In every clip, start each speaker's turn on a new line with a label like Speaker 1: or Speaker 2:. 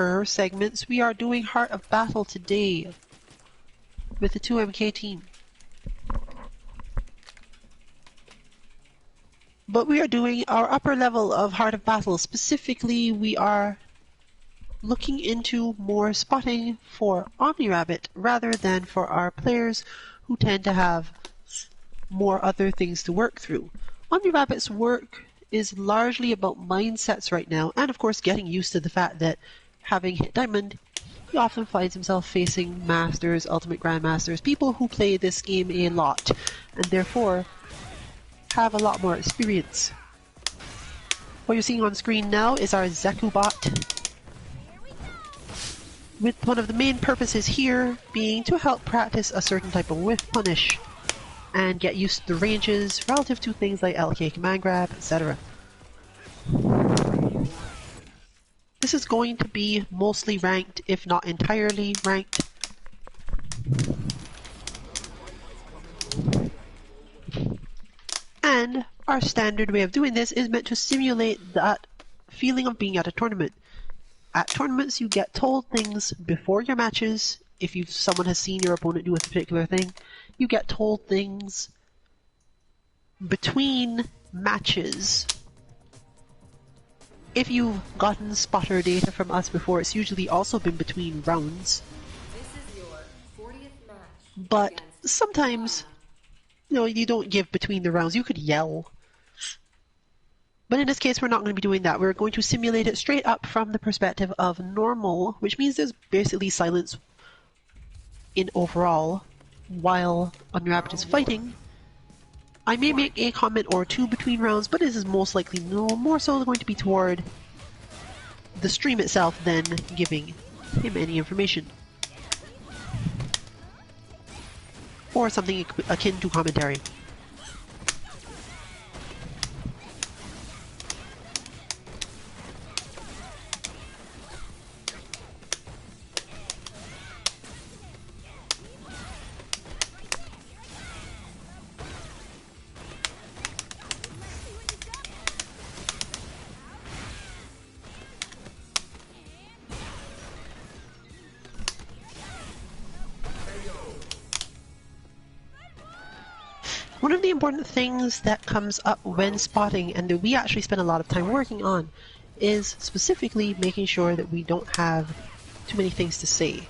Speaker 1: horror segments, we are doing Heart of Battle today with the 2MK team. But we are doing our upper level of Heart of Battle. Specifically, we are looking into more spotting for OmniRabbit rather than for our players who tend to have more other things to work through. OmniRabbit's work is largely about mindsets right now, and of course getting used to the fact that having hit Diamond, he often finds himself facing Masters, Ultimate Grandmasters, people who play this game a lot, and therefore have a lot more experience. What you're seeing on screen now is our Zeku bot, with one of the main purposes here being to help practice a certain type of whiff punish and get used to the ranges relative to things like LK command grab, etc. This is going to be mostly ranked, if not entirely ranked. And our standard way of doing this is meant to simulate that feeling of being at a tournament. At tournaments, you get told things before your matches. If someone has seen your opponent do a particular thing, you get told things between matches. If you've gotten spotter data from us before, it's usually also been between rounds.
Speaker 2: This is your 40th match.
Speaker 1: But sometimes, you don't give between the rounds. You could yell. But in this case, we're not going to be doing that. We're going to simulate it straight up from the perspective of normal, which means there's basically silence in overall while OmniRabbit is fighting. I may make a comment or two between rounds, but this is most likely more so going to be toward the stream itself than giving him any information. Or something akin to commentary. One of the important things that comes up when spotting, and that we actually spend a lot of time working on, is specifically making sure that we don't have too many things to say.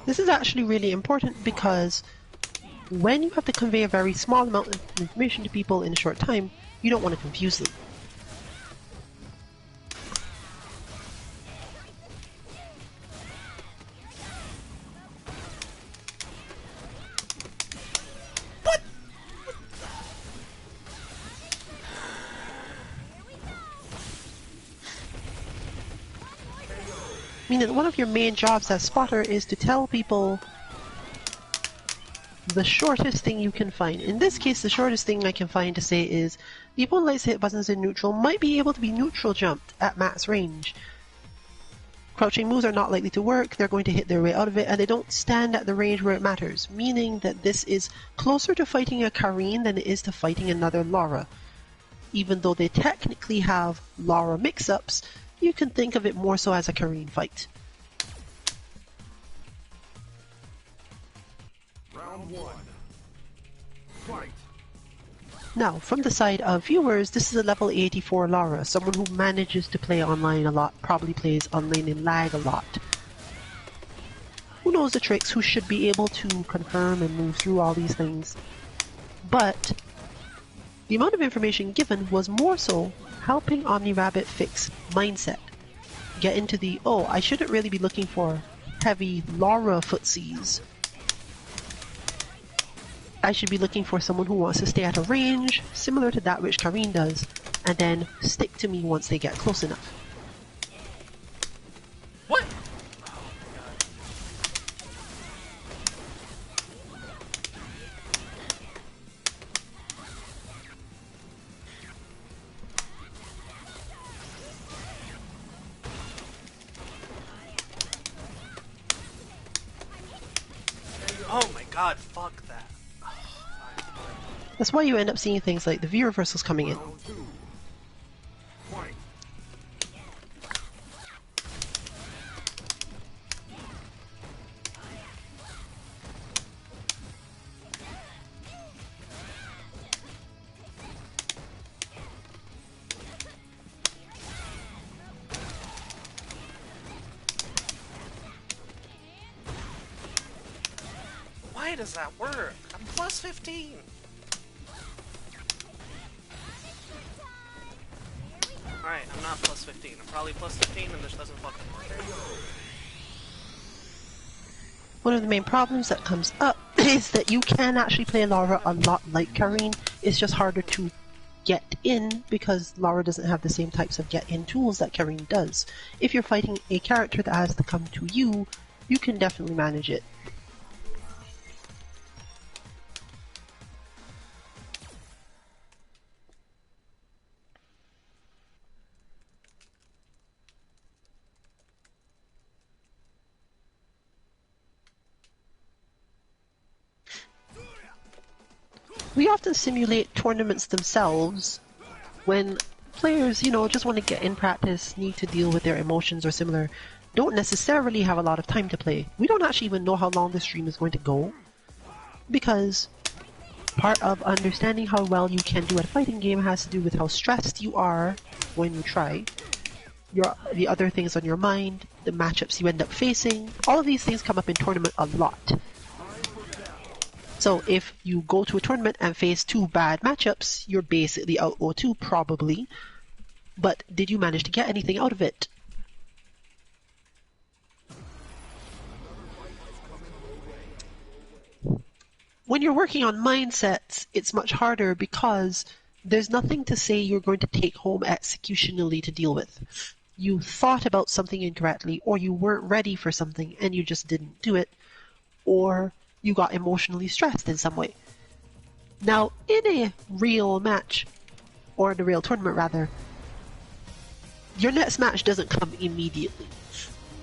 Speaker 1: This is actually really important because when you have to convey a very small amount of information to people in a short time, you don't want to confuse them. Meaning one of your main jobs as spotter is to tell people the shortest thing you can find. In this case, the shortest thing I can find to say is the opponent likes to hit buttons in neutral, might be able to be neutral jumped at max range. Crouching moves are not likely to work, they're going to hit their way out of it, and they don't stand at the range where it matters, meaning that this is closer to fighting a Karine than it is to fighting another Lara. Even though they technically have Lara mix-ups, you can think of it more so as a Karine fight.
Speaker 3: Round one. Fight.
Speaker 1: Now, from the side of viewers, this is a level 84 Lara, someone who manages to play online a lot, probably plays online in lag a lot. Who knows the tricks, who should be able to confirm and move through all these things. But the amount of information given was more so helping OmniRabbit fix mindset. Get into the, oh, I shouldn't really be looking for heavy Lara footsies. I should be looking for someone who wants to stay at a range similar to that which Karine does, and then stick to me once they get close enough.
Speaker 4: What? Oh my god, fuck that.
Speaker 1: That's why you end up seeing things like the V reversals coming in.
Speaker 3: Round 2. Fight.
Speaker 4: Why does that work? I'm plus 15. Alright, I'm not plus 15. I'm probably plus 15 and this doesn't fucking work.
Speaker 1: One of the main problems that comes up is that you can actually play Lara a lot like Karine. It's just harder to get in because Lara doesn't have the same types of get in tools that Karine does. If you're fighting a character that has to come to you, you can definitely manage it. We often simulate tournaments themselves when players, just want to get in practice, need to deal with their emotions or similar, don't necessarily have a lot of time to play. We don't actually even know how long the stream is going to go, because part of understanding how well you can do at a fighting game has to do with how stressed you are when you try, the other things on your mind, the matchups you end up facing. All of these things come up in tournament a lot. So if you go to a tournament and face 2 bad matchups, you're basically out 0-2 probably. But did you manage to get anything out of it? When you're working on mindsets, it's much harder because there's nothing to say you're going to take home executionally to deal with. You thought about something incorrectly, or you weren't ready for something and you just didn't do it, or you got emotionally stressed in some way. Now, in a real match, or in a real tournament rather, your next match doesn't come immediately.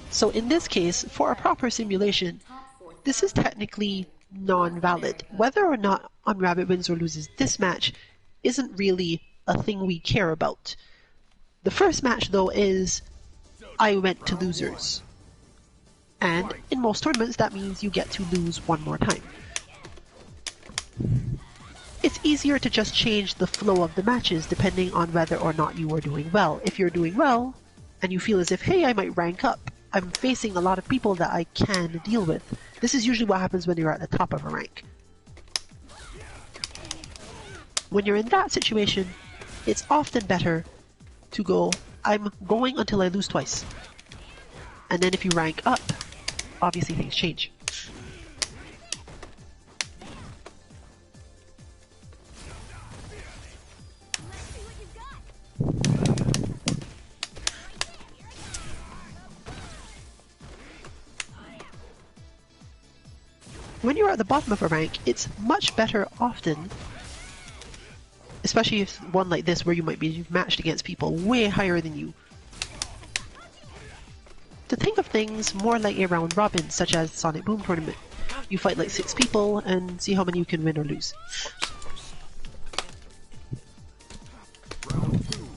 Speaker 1: So in this case, for a proper simulation, this is technically non-valid. Whether or not Unrabbit wins or loses this match isn't really a thing we care about. The first match, though, is I went to losers. And in most tournaments, that means you get to lose one more time. It's easier to just change the flow of the matches depending on whether or not you are doing well. If you're doing well, and you feel as if, hey, I might rank up, I'm facing a lot of people that I can deal with. This is usually what happens when you're at the top of a rank. When you're in that situation, it's often better to go, I'm going until I lose twice. And then if you rank up, obviously things change. When you're at the bottom of a rank, it's much better often, especially if one like this where you might be matched against people way higher than you, to think of things more like a round robin, such as the Sonic Boom tournament. You fight like 6 people and see how many you can win or lose.
Speaker 3: Round 2.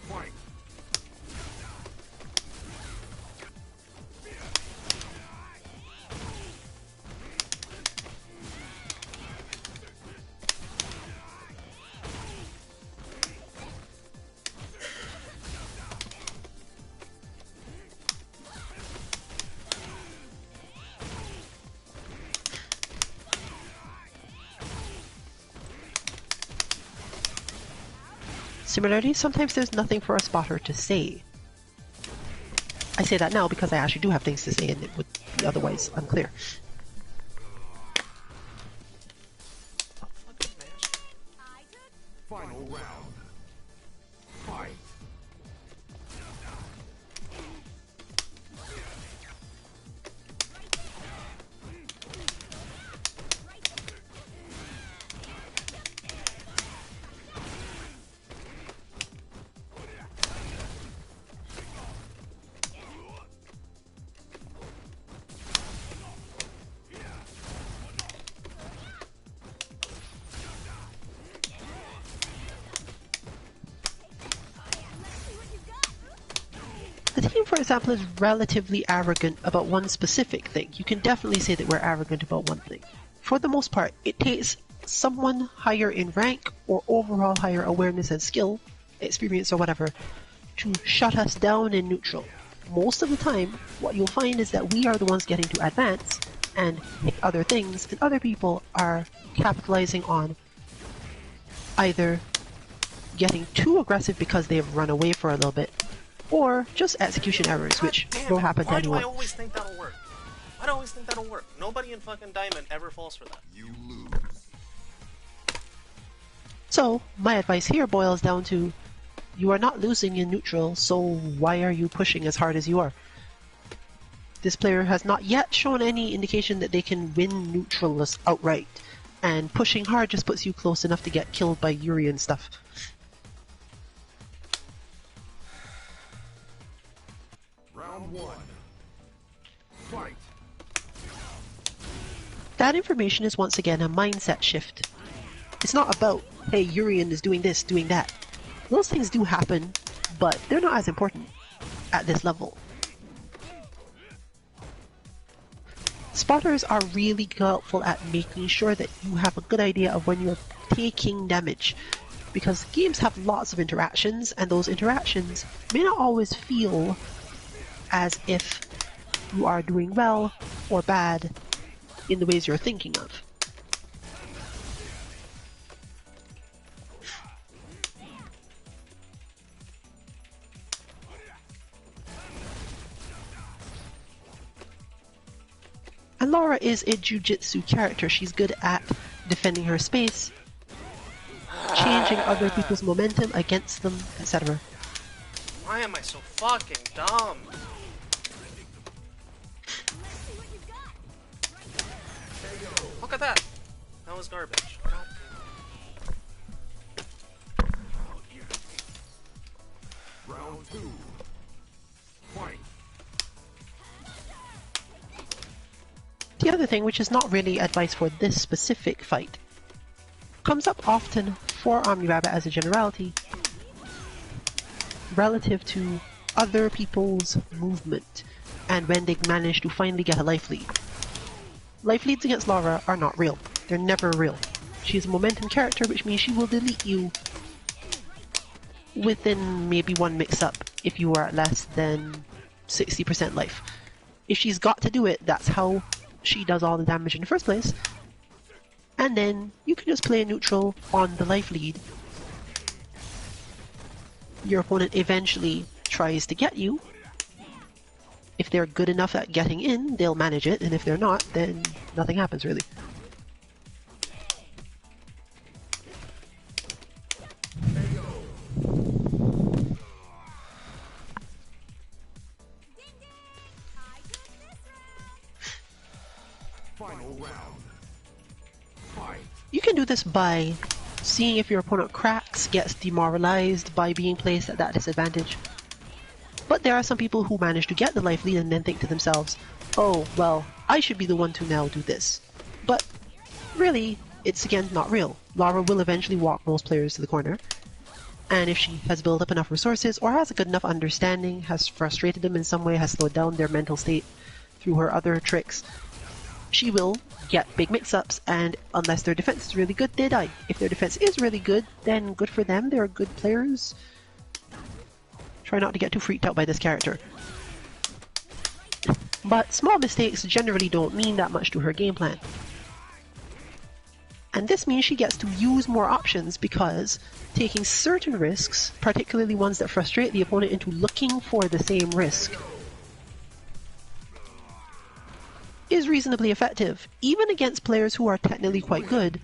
Speaker 3: Fight.
Speaker 1: Similarly, sometimes there's nothing for a spotter to say. I say that now because I actually do have things to say and it would be otherwise unclear.
Speaker 3: Final round. Fight.
Speaker 1: The team, for example, is relatively arrogant about one specific thing. You can definitely say that we're arrogant about one thing. For the most part, it takes someone higher in rank or overall higher awareness and skill, experience or whatever, to shut us down in neutral. Most of the time, what you'll find is that we are the ones getting to advance and hit other things, and other people are capitalizing on either getting too aggressive because they've run away for a little bit, or just execution errors, which
Speaker 4: God damn
Speaker 1: will
Speaker 4: it.
Speaker 1: happen to
Speaker 4: Why do
Speaker 1: anyone.
Speaker 4: I always think that'll work? Why do I always think that'll work? Nobody in fucking Diamond ever falls for that.
Speaker 3: You lose.
Speaker 1: So, my advice here boils down to, you are not losing in neutral, so why are you pushing as hard as you are? This player has not yet shown any indication that they can win neutral outright, and pushing hard just puts you close enough to get killed by Yuri and stuff.
Speaker 3: Round one. Fight.
Speaker 1: That information is once again a mindset shift. It's not about, hey, Urian is doing this, doing that. Those things do happen, but they're not as important at this level. Spotters are really helpful at making sure that you have a good idea of when you're taking damage, because games have lots of interactions, and those interactions may not always feel as if you are doing well or bad in the ways you're thinking of. And Laura is a jujitsu character. She's good at defending her space, changing other people's momentum against them, etc.
Speaker 4: Why am I so fucking dumb? Look at that! That was garbage. God
Speaker 3: Round two. Fight.
Speaker 1: The other thing, which is not really advice for this specific fight, comes up often for OmniRabbit as a generality, relative to other people's movement, and when they manage to finally get a life lead. Life leads against Laura are not real. They're never real. She's a momentum character, which means she will delete you within maybe one mix-up if you are at less than 60% life. If she's got to do it, that's how she does all the damage in the first place. And then you can just play neutral on the life lead. Your opponent eventually tries to get you. If they're good enough at getting in, they'll manage it, and if they're not, then nothing happens really.
Speaker 3: Final round. Fight.
Speaker 1: You can do this by seeing if your opponent cracks, gets demoralized by being placed at that disadvantage. But there are some people who manage to get the life lead and then think to themselves, oh, well, I should be the one to now do this. But really, it's again not real. Laura will eventually walk most players to the corner, and if she has built up enough resources or has a good enough understanding, has frustrated them in some way, has slowed down their mental state through her other tricks, she will get big mix-ups, and unless their defense is really good, they die. If their defense is really good, then good for them, they're good players. Try not to get too freaked out by this character. But small mistakes generally don't mean that much to her game plan. And this means she gets to use more options, because taking certain risks, particularly ones that frustrate the opponent into looking for the same risk, is reasonably effective, even against players who are technically quite good.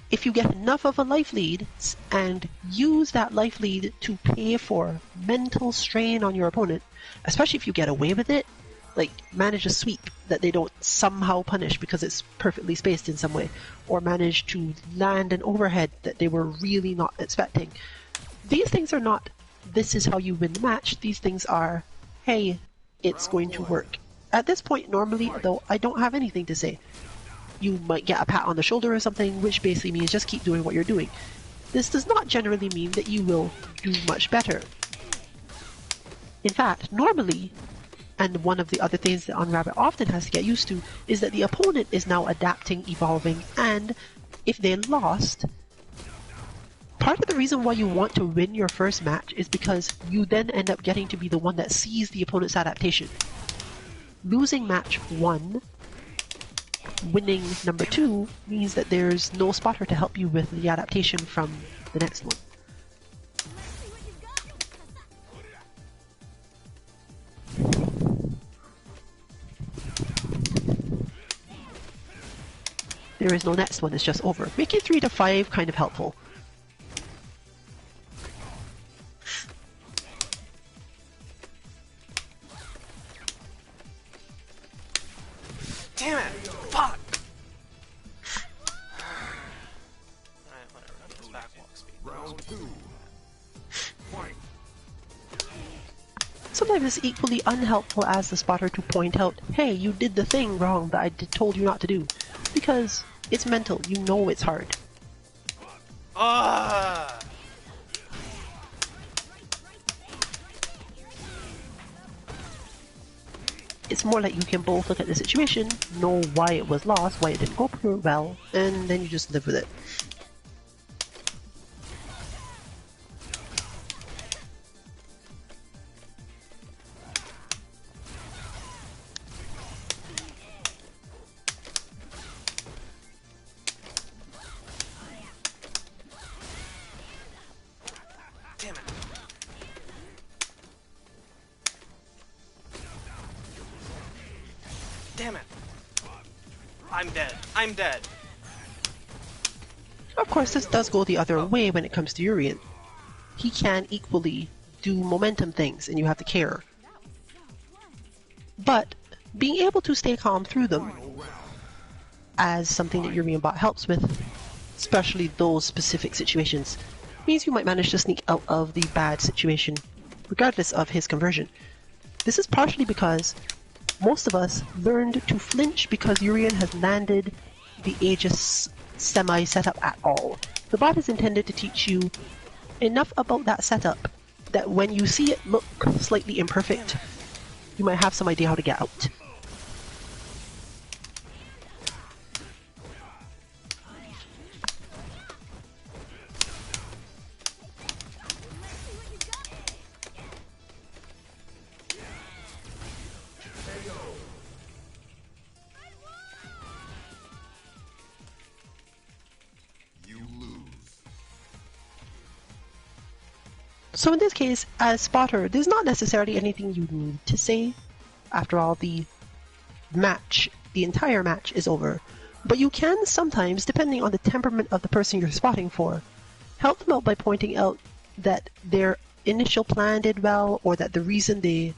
Speaker 1: if you get enough of a life lead and use that life lead to pay for mental strain on your opponent, especially if you get away with it, like manage a sweep that they don't somehow punish because it's perfectly spaced in some way, or manage to land an overhead that they were really not expecting. These things are not, this is how you win the match. These things are, hey, it's going to work. At this point, normally, though, I don't have anything to say. You might get a pat on the shoulder or something, which basically means just keep doing what you're doing. This does not generally mean that you will do much better. In fact, normally, and one of the other things that Unrabbit often has to get used to, is that the opponent is now adapting, evolving, and if they lost, part of the reason why you want to win your first match is because you then end up getting to be the one that sees the opponent's adaptation. Losing match 1, winning number 2, means that there's no spotter to help you with the adaptation from the next one. There is no next one, it's just over. Making 3 to 5 kind of helpful.
Speaker 4: Damn it! Fuck! Alright, whatever. That's his backwalk speed.
Speaker 3: Round 2. Fight.
Speaker 1: Sometimes it's equally unhelpful as the spotter to point out, hey, you did the thing wrong that I told you not to do. Because it's mental, you know it's hard.
Speaker 4: Ah!
Speaker 1: It's more like you can both look at the situation, know why it was lost, why it didn't go well, and then you just live with it.
Speaker 4: Damn it. Damn it. I'm dead. I'm dead.
Speaker 1: Of course, this does go the other way when it comes to Urien. He can equally do momentum things, and you have to care. But being able to stay calm through them, as something that Urien Bot helps with, especially those specific situations, means you might manage to sneak out of the bad situation, regardless of his conversion. This is partially because most of us learned to flinch because Urien has landed the Aegis semi-setup at all. The bot is intended to teach you enough about that setup that when you see it look slightly imperfect, you might have some idea how to get out. So in this case, as spotter, there's not necessarily anything you need to say. After all, the entire match is over. But you can sometimes, depending on the temperament of the person you're spotting for, help them out by pointing out that their initial plan did well, or that the reason they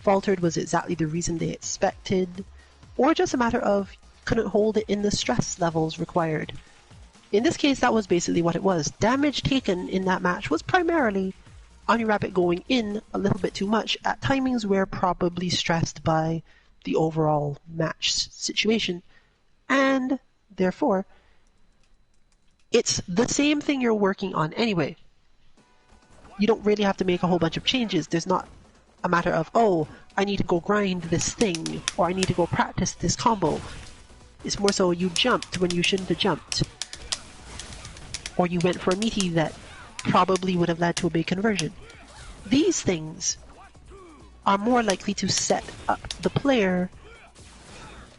Speaker 1: faltered was exactly the reason they expected, or just a matter of couldn't hold it in the stress levels required. In this case, that was basically what it was. Damage taken in that match was primarily Unrabbit going in a little bit too much at timings where probably stressed by the overall match situation. And therefore, it's the same thing you're working on anyway. You don't really have to make a whole bunch of changes. There's not a matter of, oh, I need to go grind this thing, or I need to go practice this combo. It's more so you jumped when you shouldn't have jumped. Or you went for a meaty that probably would have led to a big conversion. These things are more likely to set up the player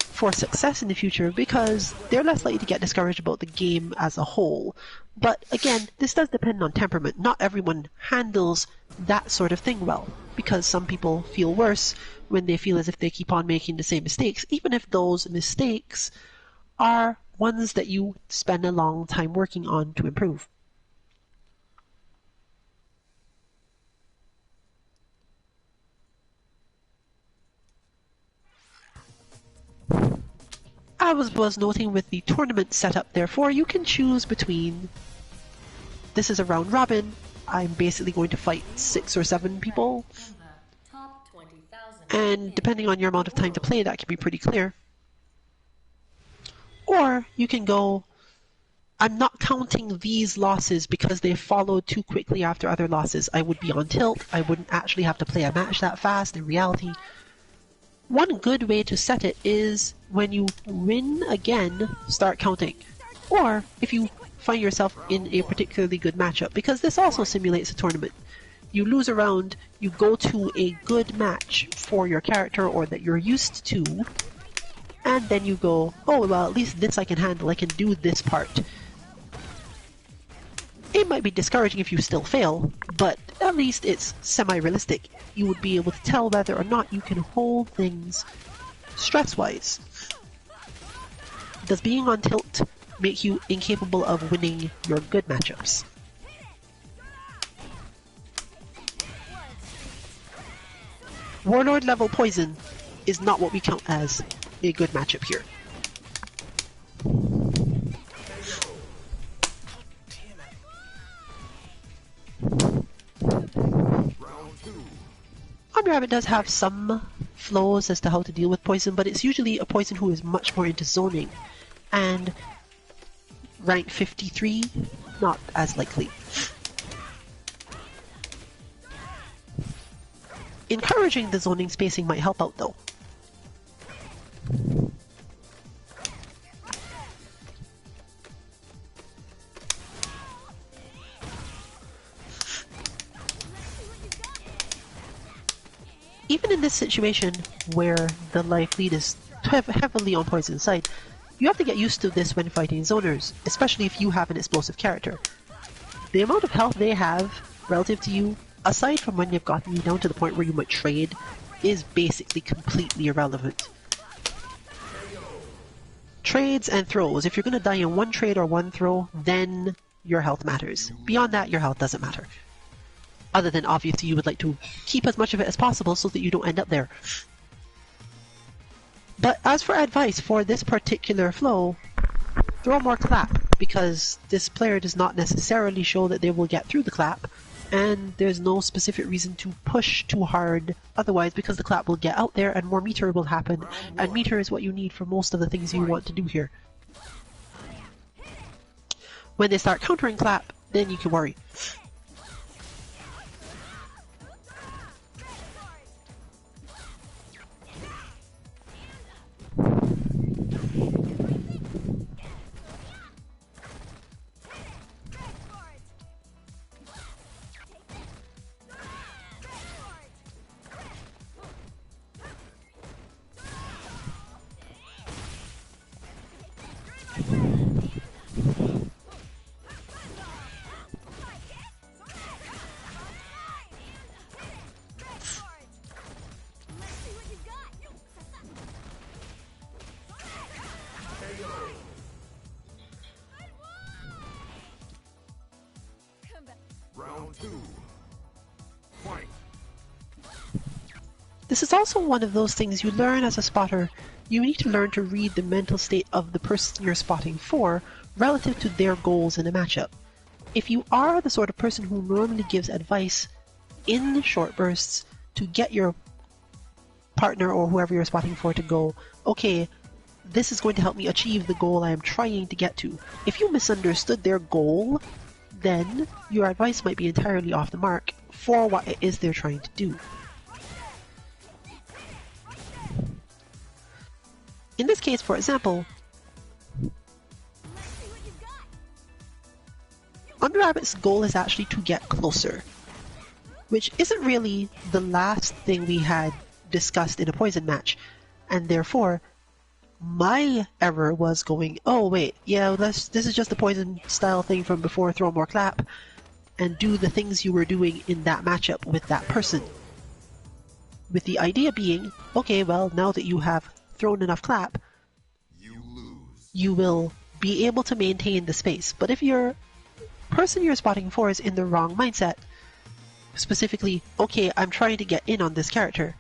Speaker 1: for success in the future because they're less likely to get discouraged about the game as a whole. But again, this does depend on temperament. Not everyone handles that sort of thing well, because some people feel worse when they feel as if they keep on making the same mistakes, even if those mistakes are ones that you spend a long time working on to improve. I was noting with the tournament setup, therefore, you can choose between, this is a round robin, I'm basically going to fight 6 or 7 people,
Speaker 2: From the top 20,000.
Speaker 1: and depending on your amount of time to play, that can be pretty clear. Or you can go, I'm not counting these losses because they followed too quickly after other losses. I would be on tilt, I wouldn't actually have to play a match that fast in reality. One good way to set it is when you win again, start counting. Or if you find yourself in a particularly good matchup, because this also simulates a tournament. You lose a round, you go to a good match for your character or that you're used to, and then you go, oh well, at least this I can handle, I can do this part. It might be discouraging if you still fail, but at least it's semi-realistic. You would be able to tell whether or not you can hold things stress-wise. Does being on tilt make you incapable of winning your good matchups? Warlord level poison is not what we count as a good matchup here. Omni Rabbit does have some flows as to how to deal with poison, but it's usually a poison who is much more into zoning, and rank 53, not as likely. Encouraging the zoning spacing might help out though. Even in this situation where the life lead is heavily on poison's side, you have to get used to this when fighting zoners, especially if you have an explosive character. The amount of health they have relative to you, aside from when they've gotten you down to the point where you might trade, is basically completely irrelevant. Trades and throws. If you're going to die in one trade or one throw, then your health matters. Beyond that, your health doesn't matter. Other than obviously you would like to keep as much of it as possible so that you don't end up there. But as for advice for this particular flow, throw more clap, because this player does not necessarily show that they will get through the clap, and there's no specific reason to push too hard otherwise, because the clap will get out there and more meter will happen, and meter is what you need for most of the things you want to do here. When they start countering clap, then you can worry.
Speaker 3: Round 2. Fight.
Speaker 1: This is also one of those things you learn as a spotter. You need to learn to read the mental state of the person you're spotting for relative to their goals in a matchup. If you are the sort of person who normally gives advice in short bursts to get your partner or whoever you're spotting for to go, okay, this is going to help me achieve the goal I am trying to get to. If you misunderstood their goal, then your advice might be entirely off the mark for what it is they're trying to do. In this case, for example, Omni Rabbit's goal is actually to get closer, which isn't really the last thing we had discussed in a poison match, and therefore my error was going, oh wait, yeah, this is just the poison style thing from before, throw more clap, and do the things you were doing in that matchup with that person. With the idea being, okay, well, now that you have thrown enough clap, you will be able to maintain the space. But if your person you're spotting for is in the wrong mindset, specifically, okay, I'm trying to get in on this character,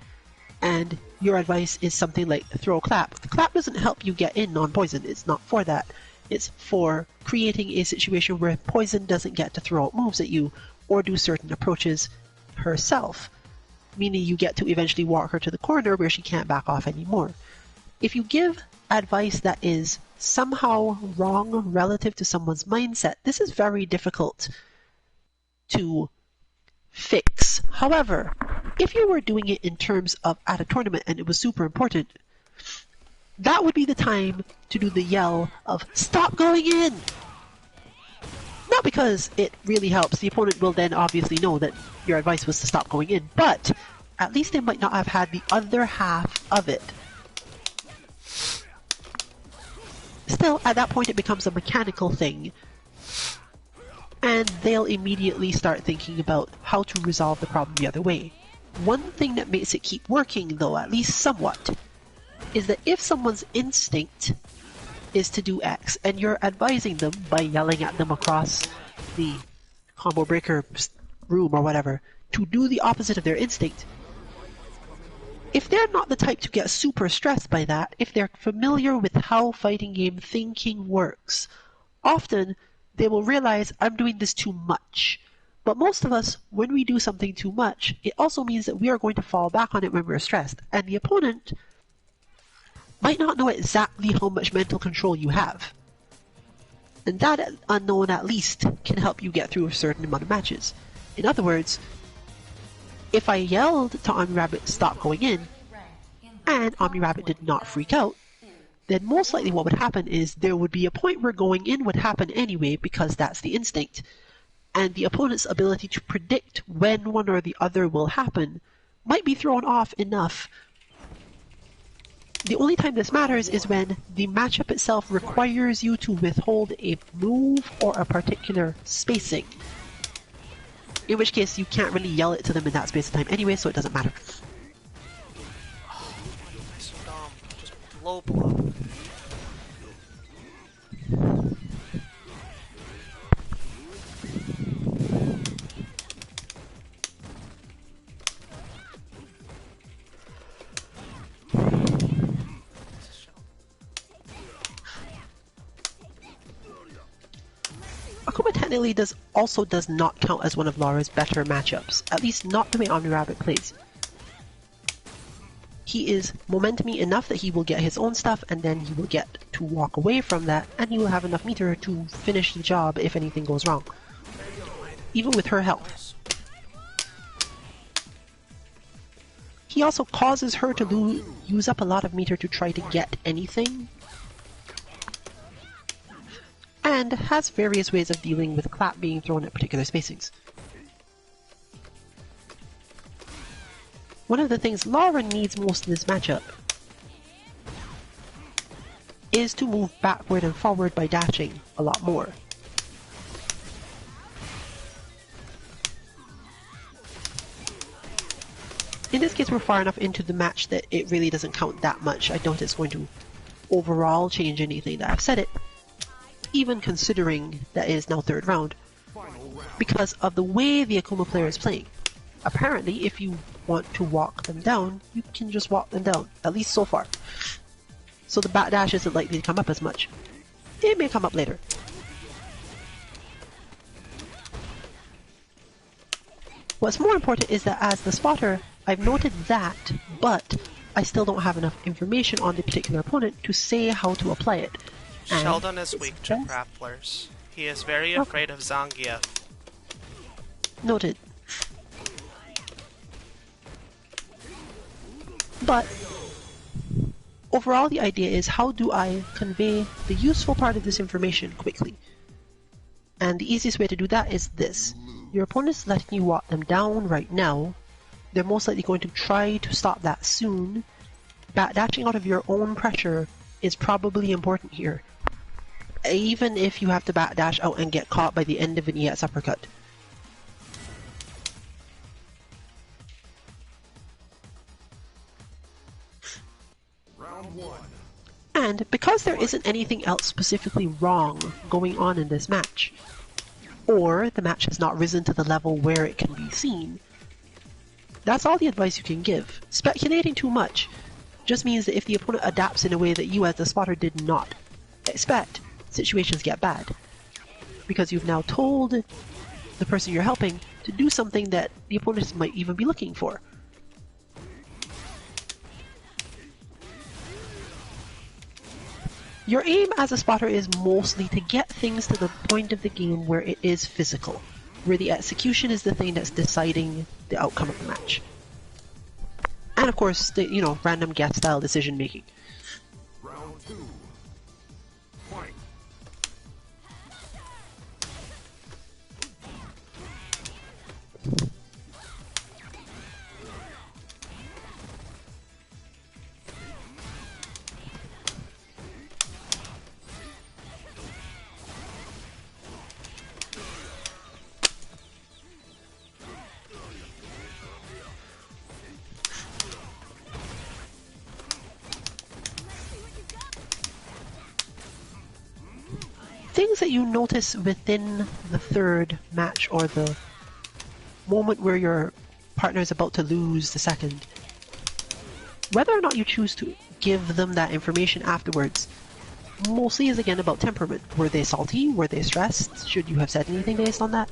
Speaker 1: and your advice is something like throw clap. Clap doesn't help you get in on poison. It's not for that. It's for creating a situation where poison doesn't get to throw out moves at you or do certain approaches herself, meaning you get to eventually walk her to the corner where she can't back off anymore. If you give advice that is somehow wrong relative to someone's mindset, this is very difficult to fix. However, if you were doing it in terms of at a tournament and it was super important, that would be the time to do the yell of "Stop going in!" Not because it really helps, the opponent will then obviously know that your advice was to stop going in, but at least they might not have had the other half of it. Still, at that point it becomes a mechanical thing, and they'll immediately start thinking about how to resolve the problem the other way. One thing that makes it keep working, though, at least somewhat, is that if someone's instinct is to do X, and you're advising them by yelling at them across the combo breaker room or whatever, to do the opposite of their instinct, if they're not the type to get super stressed by that, if they're familiar with how fighting game thinking works, often they will realize, I'm doing this too much. But most of us, when we do something too much, it also means that we are going to fall back on it when we're stressed. And the opponent might not know exactly how much mental control you have. And that unknown at least can help you get through a certain amount of matches. In other words, if I yelled to OmniRabbit stop going in, and OmniRabbit did not freak out, then most likely what would happen is there would be a point where going in would happen anyway because that's the instinct. And the opponent's ability to predict when one or the other will happen might be thrown off enough. The only time this matters is when the matchup itself requires you to withhold a move or a particular spacing. In which case you can't really yell it to them in that space of time anyway, so it doesn't matter.
Speaker 4: So dumb. Just low blow.
Speaker 1: Akuma technically also does not count as one of Laura's better matchups, at least not the way OmniRabbit plays. He is momentumy enough that he will get his own stuff, and then he will get to walk away from that, and he will have enough meter to finish the job if anything goes wrong, even with her health. He also causes her to use up a lot of meter to try to get anything, and has various ways of dealing with clap being thrown at particular spacings. One of the things Laura needs most in this matchup is to move backward and forward by dashing a lot more. In this case, we're far enough into the match that it really doesn't count that much. I doubt it's going to overall change anything that I've said it, even considering that it is now third round, because of the way the Akuma player is playing. Apparently, if you want to walk them down, you can just walk them down, at least so far. So the back dash isn't likely to come up as much. It may come up later. What's more important is that as the spotter, I've noted that, but I still don't have enough information on the particular opponent to say how to apply it. And
Speaker 4: Sheldon is weak to grapplers. He is very afraid of Zangief.
Speaker 1: Noted. But overall, the idea is, how do I convey the useful part of this information quickly? And the easiest way to do that is this. Your opponent's letting you walk them down right now. They're most likely going to try to stop that soon. Backdashing out of your own pressure is probably important here, even if you have to backdash out and get caught by the end of an EX uppercut. And because there isn't anything else specifically wrong going on in this match, or the match has not risen to the level where it can be seen, that's all the advice you can give. Speculating too much just means that if the opponent adapts in a way that you as the spotter did not expect, situations get bad. Because you've now told the person you're helping to do something that the opponent might even be looking for. Your aim as a spotter is mostly to get things to the point of the game where it is physical, where the execution is the thing that's deciding the outcome of the match. And of course, the, random guess style decision making.
Speaker 3: Round 2. Fight.
Speaker 1: Things that you notice within the third match, or the moment where your partner is about to lose the second, whether or not you choose to give them that information afterwards, mostly is again about temperament. Were they salty? Were they stressed? Should you have said anything based on that?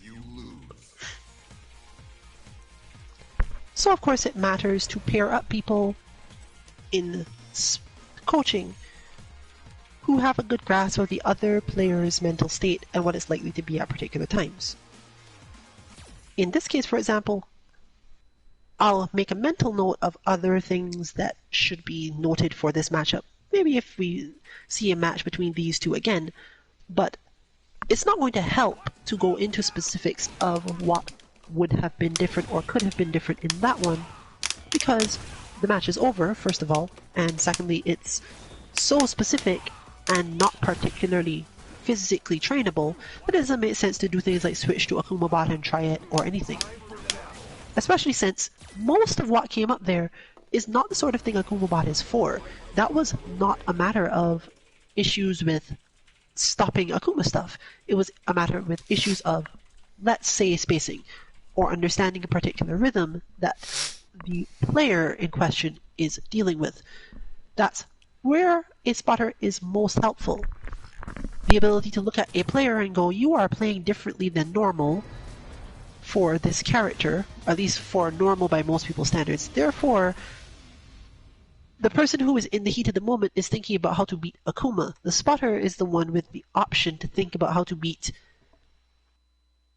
Speaker 3: You lose.
Speaker 1: So of course it matters to pair up people in coaching who have a good grasp of the other player's mental state and what it's likely to be at particular times. In this case, for example, I'll make a mental note of other things that should be noted for this matchup. Maybe if we see a match between these two again, but it's not going to help to go into specifics of what would have been different or could have been different in that one, because the match is over, first of all, and secondly, it's so specific and not particularly physically trainable that it doesn't make sense to do things like switch to Akuma Bot and try it or anything. Especially since most of what came up there is not the sort of thing Akuma Bot is for. That was not a matter of issues with stopping Akuma stuff. It was a matter with issues of, let's say, spacing, or understanding a particular rhythm that the player in question is dealing with. That's where a spotter is most helpful. The ability to look at a player and go, you are playing differently than normal for this character, at least for normal by most people's standards. Therefore, the person who is in the heat of the moment is thinking about how to beat Akuma. The spotter is the one with the option to think about how to beat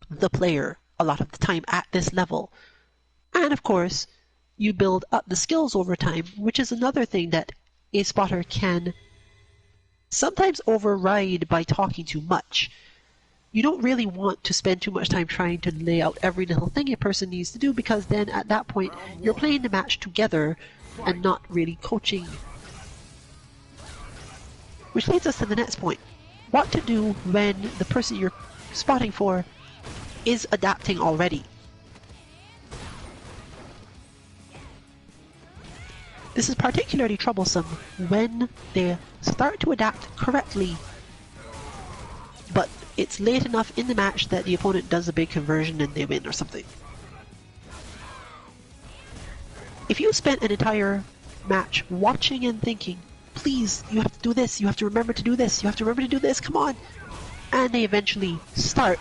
Speaker 1: the player a lot of the time at this level. And of course, you build up the skills over time, which is another thing that a spotter can sometimes override by talking too much. You don't really want to spend too much time trying to lay out every little thing a person needs to do, because then at that point you're playing the match together and not really coaching. Which leads us to the next point. What to do when the person you're spotting for is adapting already. This is particularly troublesome when they start to adapt correctly, but it's late enough in the match that the opponent does a big conversion and they win or something. If you spent an entire match watching and thinking, please, you have to do this, you have to remember to do this, you have to remember to do this, come on, and they eventually start,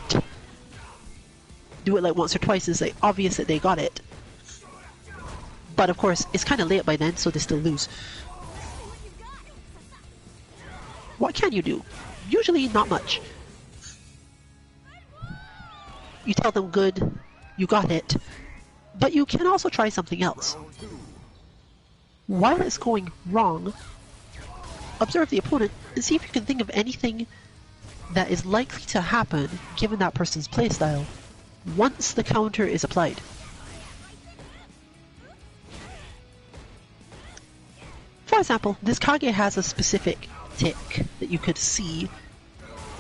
Speaker 1: do it like once or twice, it's like obvious that they got it. But of course, it's kind of late by then, so they still lose. What can you do? Usually not much. You tell them good, you got it, but you can also try something else. While it's going wrong, observe the opponent and see if you can think of anything that is likely to happen given that person's playstyle once the counter is applied. For example, this Kage has a specific tick that you could see.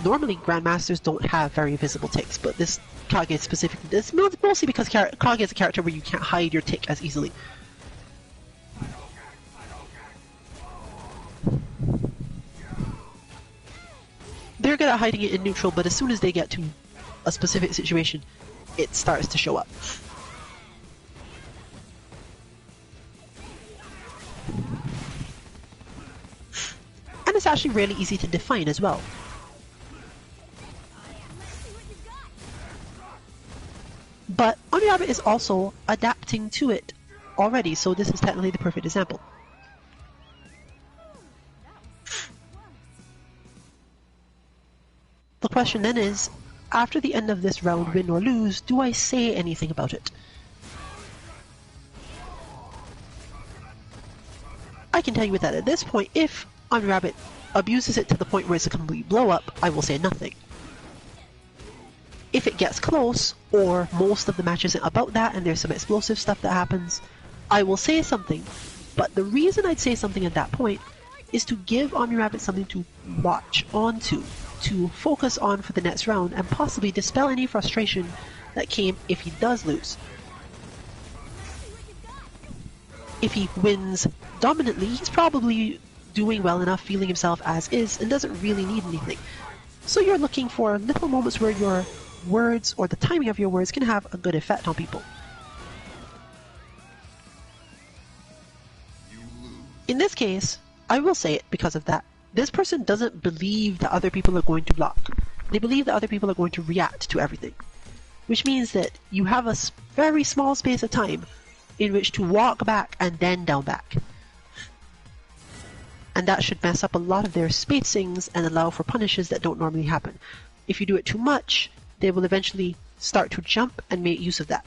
Speaker 1: Normally Grandmasters don't have very visible ticks, but this Kage specifically. It's mostly because Kage is a character where you can't hide your tick as easily. They're good at hiding it in neutral, but as soon as they get to a specific situation, it starts to show up. And it's actually really easy to define as well. But Oni Rabbit is also adapting to it already, so this is technically the perfect example. The question then is, after the end of this round, win or lose, do I say anything about it? I can tell you that at this point, if Oni Rabbit abuses it to the point where it's a complete blow-up, I will say nothing. If it gets close, or most of the match isn't about that and there's some explosive stuff that happens, I will say something. But the reason I'd say something at that point is to give Oni Rabbit something to latch onto, to focus on for the next round, and possibly dispel any frustration that came if he does lose. If he wins dominantly, he's probably doing well enough, feeling himself as is, and doesn't really need anything. So you're looking for little moments where your words or the timing of your words can have a good effect on people. In this case, I will say it because of that. This person doesn't believe that other people are going to block. They believe that other people are going to react to everything. Which means that you have a very small space of time in which to walk back and then down back. And that should mess up a lot of their spacings and allow for punishes that don't normally happen. If you do it too much, they will eventually start to jump and make use of that.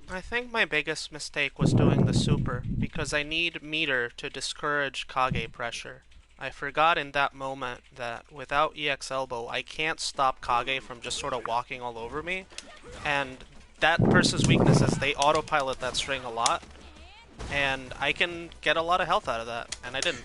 Speaker 4: I think my biggest mistake was doing the super, because I need meter to discourage Kage pressure. I forgot in that moment that without EX Elbow, I can't stop Kage from just sort of walking all over me, and that person's weakness is they autopilot that string a lot, and I can get a lot of health out of that, and I didn't.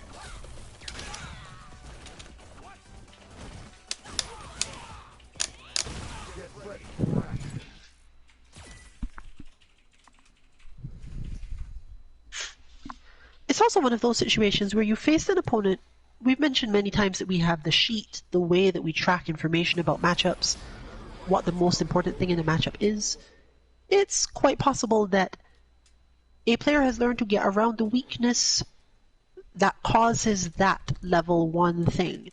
Speaker 1: It's also one of those situations where you face an opponent. We've mentioned many times that we have the sheet, the way that we track information about matchups, what the most important thing in a matchup is. It's quite possible that a player has learned to get around the weakness that causes that level 1 thing.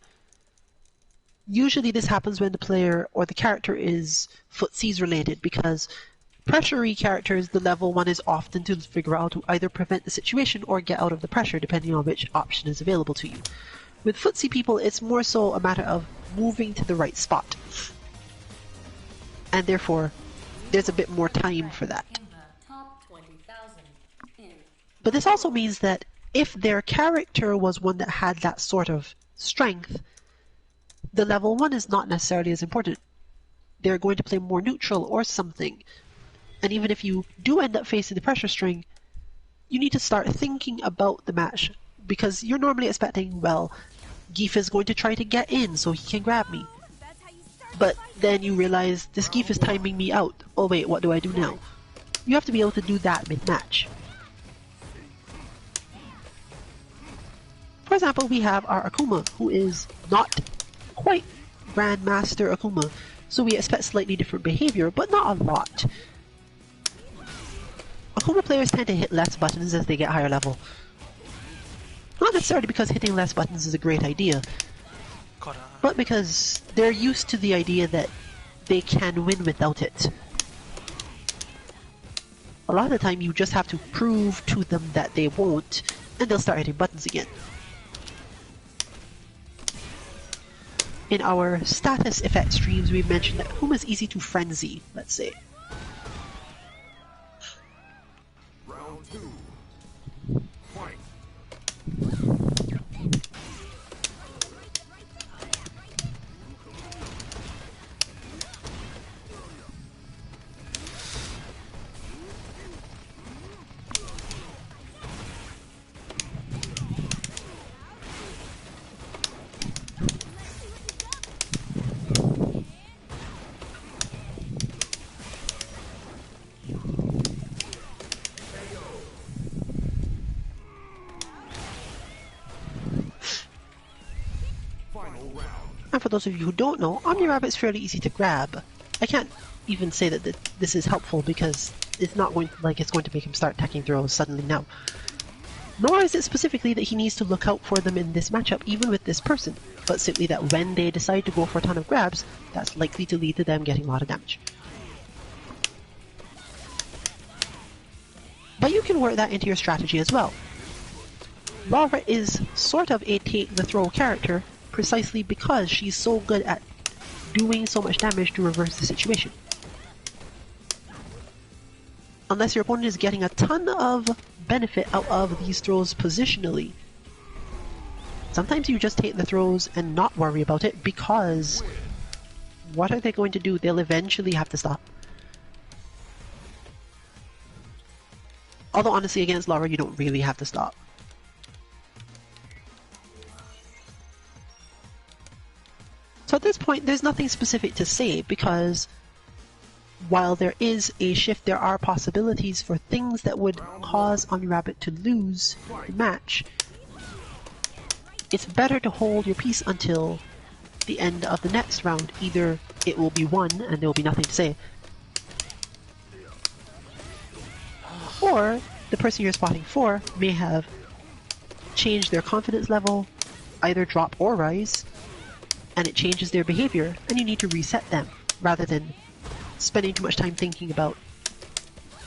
Speaker 1: Usually this happens when the player or the character is footsies related, because pressure-y characters, the level 1 is often to figure out how to either prevent the situation or get out of the pressure, depending on which option is available to you. With footsie people, it's more so a matter of moving to the right spot. And therefore, there's a bit more time for that. But this also means that if their character was one that had that sort of strength, the level 1 is not necessarily as important. They're going to play more neutral or something. And even if you do end up facing the pressure string, you need to start thinking about the match, because you're normally expecting, well, Gief is going to try to get in so he can grab me. But then you realize this Gief is timing me out. Oh wait, what do I do now? You have to be able to do that mid-match. For example, we have our Akuma, who is not quite Grandmaster Akuma, so we expect slightly different behavior, but not a lot. Akuma players tend to hit less buttons as they get higher level. Not necessarily because hitting less buttons is a great idea, but because they're used to the idea that they can win without it. A lot of the time you just have to prove to them that they won't, and they'll start hitting buttons again. In our status effect streams, we've mentioned that Akuma is easy to frenzy, let's say.
Speaker 3: Round 2. Fight.
Speaker 1: for those of you who don't know, Omni Rabbit's fairly easy to grab. I can't even say that this is helpful because it's not going it's going to make him start attacking throws suddenly now. Nor is it specifically that he needs to look out for them in this matchup, even with this person, but simply that when they decide to go for a ton of grabs, that's likely to lead to them getting a lot of damage. But you can work that into your strategy as well. Laura is sort of a take the throw character precisely because she's so good at doing so much damage to reverse the situation. Unless your opponent is getting a ton of benefit out of these throws positionally, sometimes you just take the throws and not worry about it because what are they going to do? They'll eventually have to stop. Although honestly against Laura you don't really have to stop. So at this point, there's nothing specific to say because while there is a shift, there are possibilities for things that would cause Omni Rabbit to lose the match. It's better to hold your peace until the end of the next round. Either it will be won and there will be nothing to say, or the person you're spotting for may have changed their confidence level, either drop or rise, and it changes their behavior, and you need to reset them, rather than spending too much time thinking about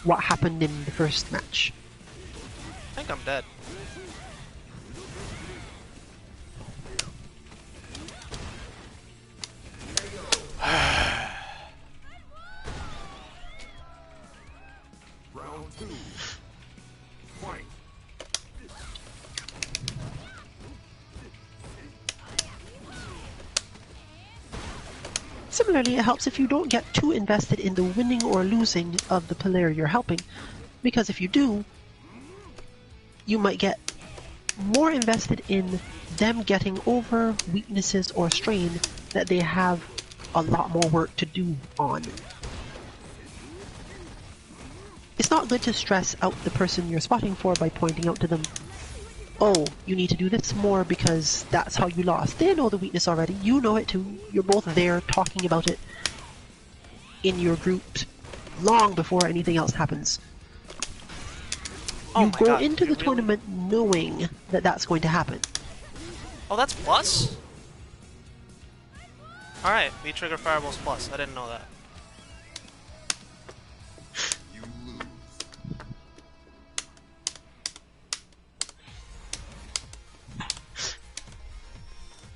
Speaker 1: what happened in the first match.
Speaker 4: I think I'm dead.
Speaker 3: Round 2. Fight.
Speaker 1: Similarly, it helps if you don't get too invested in the winning or losing of the player you're helping, because if you do, you might get more invested in them getting over weaknesses or strain that they have a lot more work to do on. It's not good to stress out the person you're spotting for by pointing out to them, oh, you need to do this more because that's how you lost. They know the weakness already. You know it too. You're both there talking about it in your group long before anything else happens.
Speaker 4: Oh
Speaker 1: You
Speaker 4: my
Speaker 1: go
Speaker 4: God,
Speaker 1: into
Speaker 4: you
Speaker 1: the
Speaker 4: really-
Speaker 1: tournament knowing that that's going to happen.
Speaker 4: Oh, that's plus? Alright, V-Trigger Fireball's plus. I didn't know that.
Speaker 3: You lose.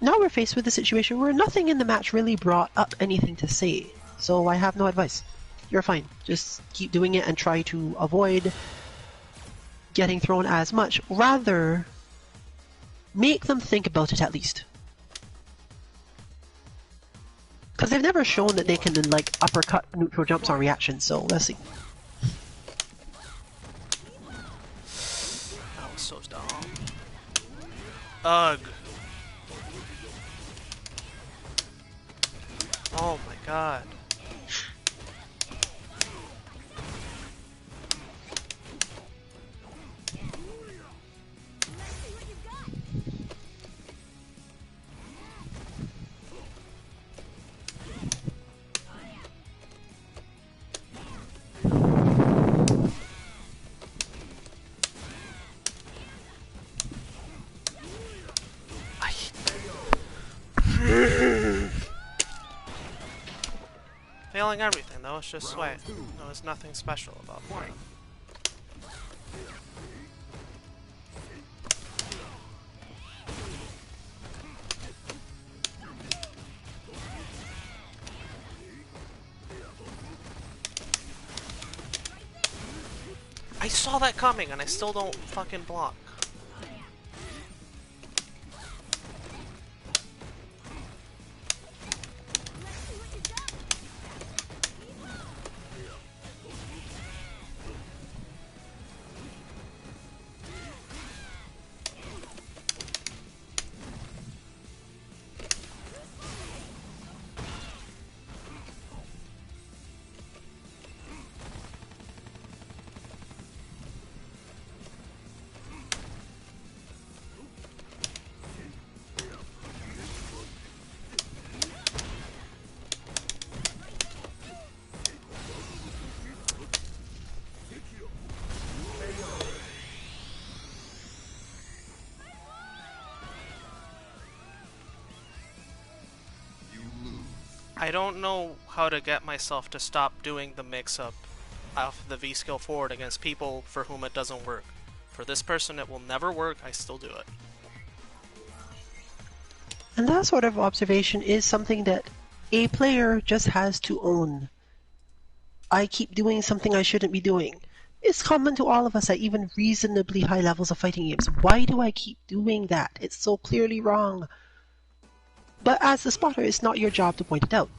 Speaker 1: Now we're faced with a situation where nothing in the match really brought up anything to say, so I have no advice. You're fine. Just keep doing it and try to avoid getting thrown as much. Rather, make them think about it at least. Because they've never shown that they can like uppercut neutral jumps on reaction, so let's see.
Speaker 4: That was so dumb. Ugh. Oh my God. Failing everything though, it's just sway. No, there's nothing special about that. I saw that coming and I still don't fucking block. I don't know how to get myself to stop doing the mix-up of the V-skill forward against people for whom it doesn't work. For this person it will never work, I still do it.
Speaker 1: And that sort of observation is something that a player just has to own. I keep doing something I shouldn't be doing. It's common to all of us at even reasonably high levels of fighting games. Why do I keep doing that? It's so clearly wrong. But as the spotter, it's not your job to point it out.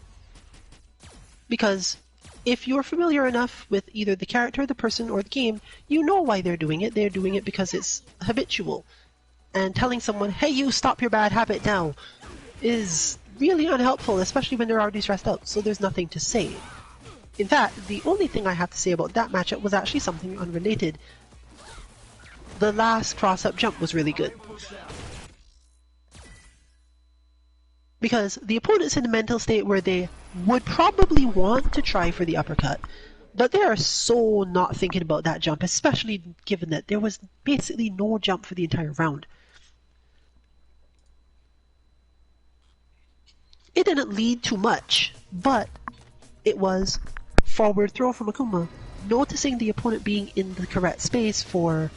Speaker 1: Because if you're familiar enough with either the character, the person, or the game, you know why they're doing it. They're doing it because it's habitual. And telling someone, hey, you stop your bad habit now, is really unhelpful, especially when they're already stressed out, so there's nothing to say. In fact, the only thing I have to say about that matchup was actually something unrelated. The last cross-up jump was really good. Because the opponent's in a mental state where they would probably want to try for the uppercut, but they are so not thinking about that jump, especially given that there was basically no jump for the entire round. It didn't lead to much, but it was forward throw from Akuma, noticing the opponent being in the correct space for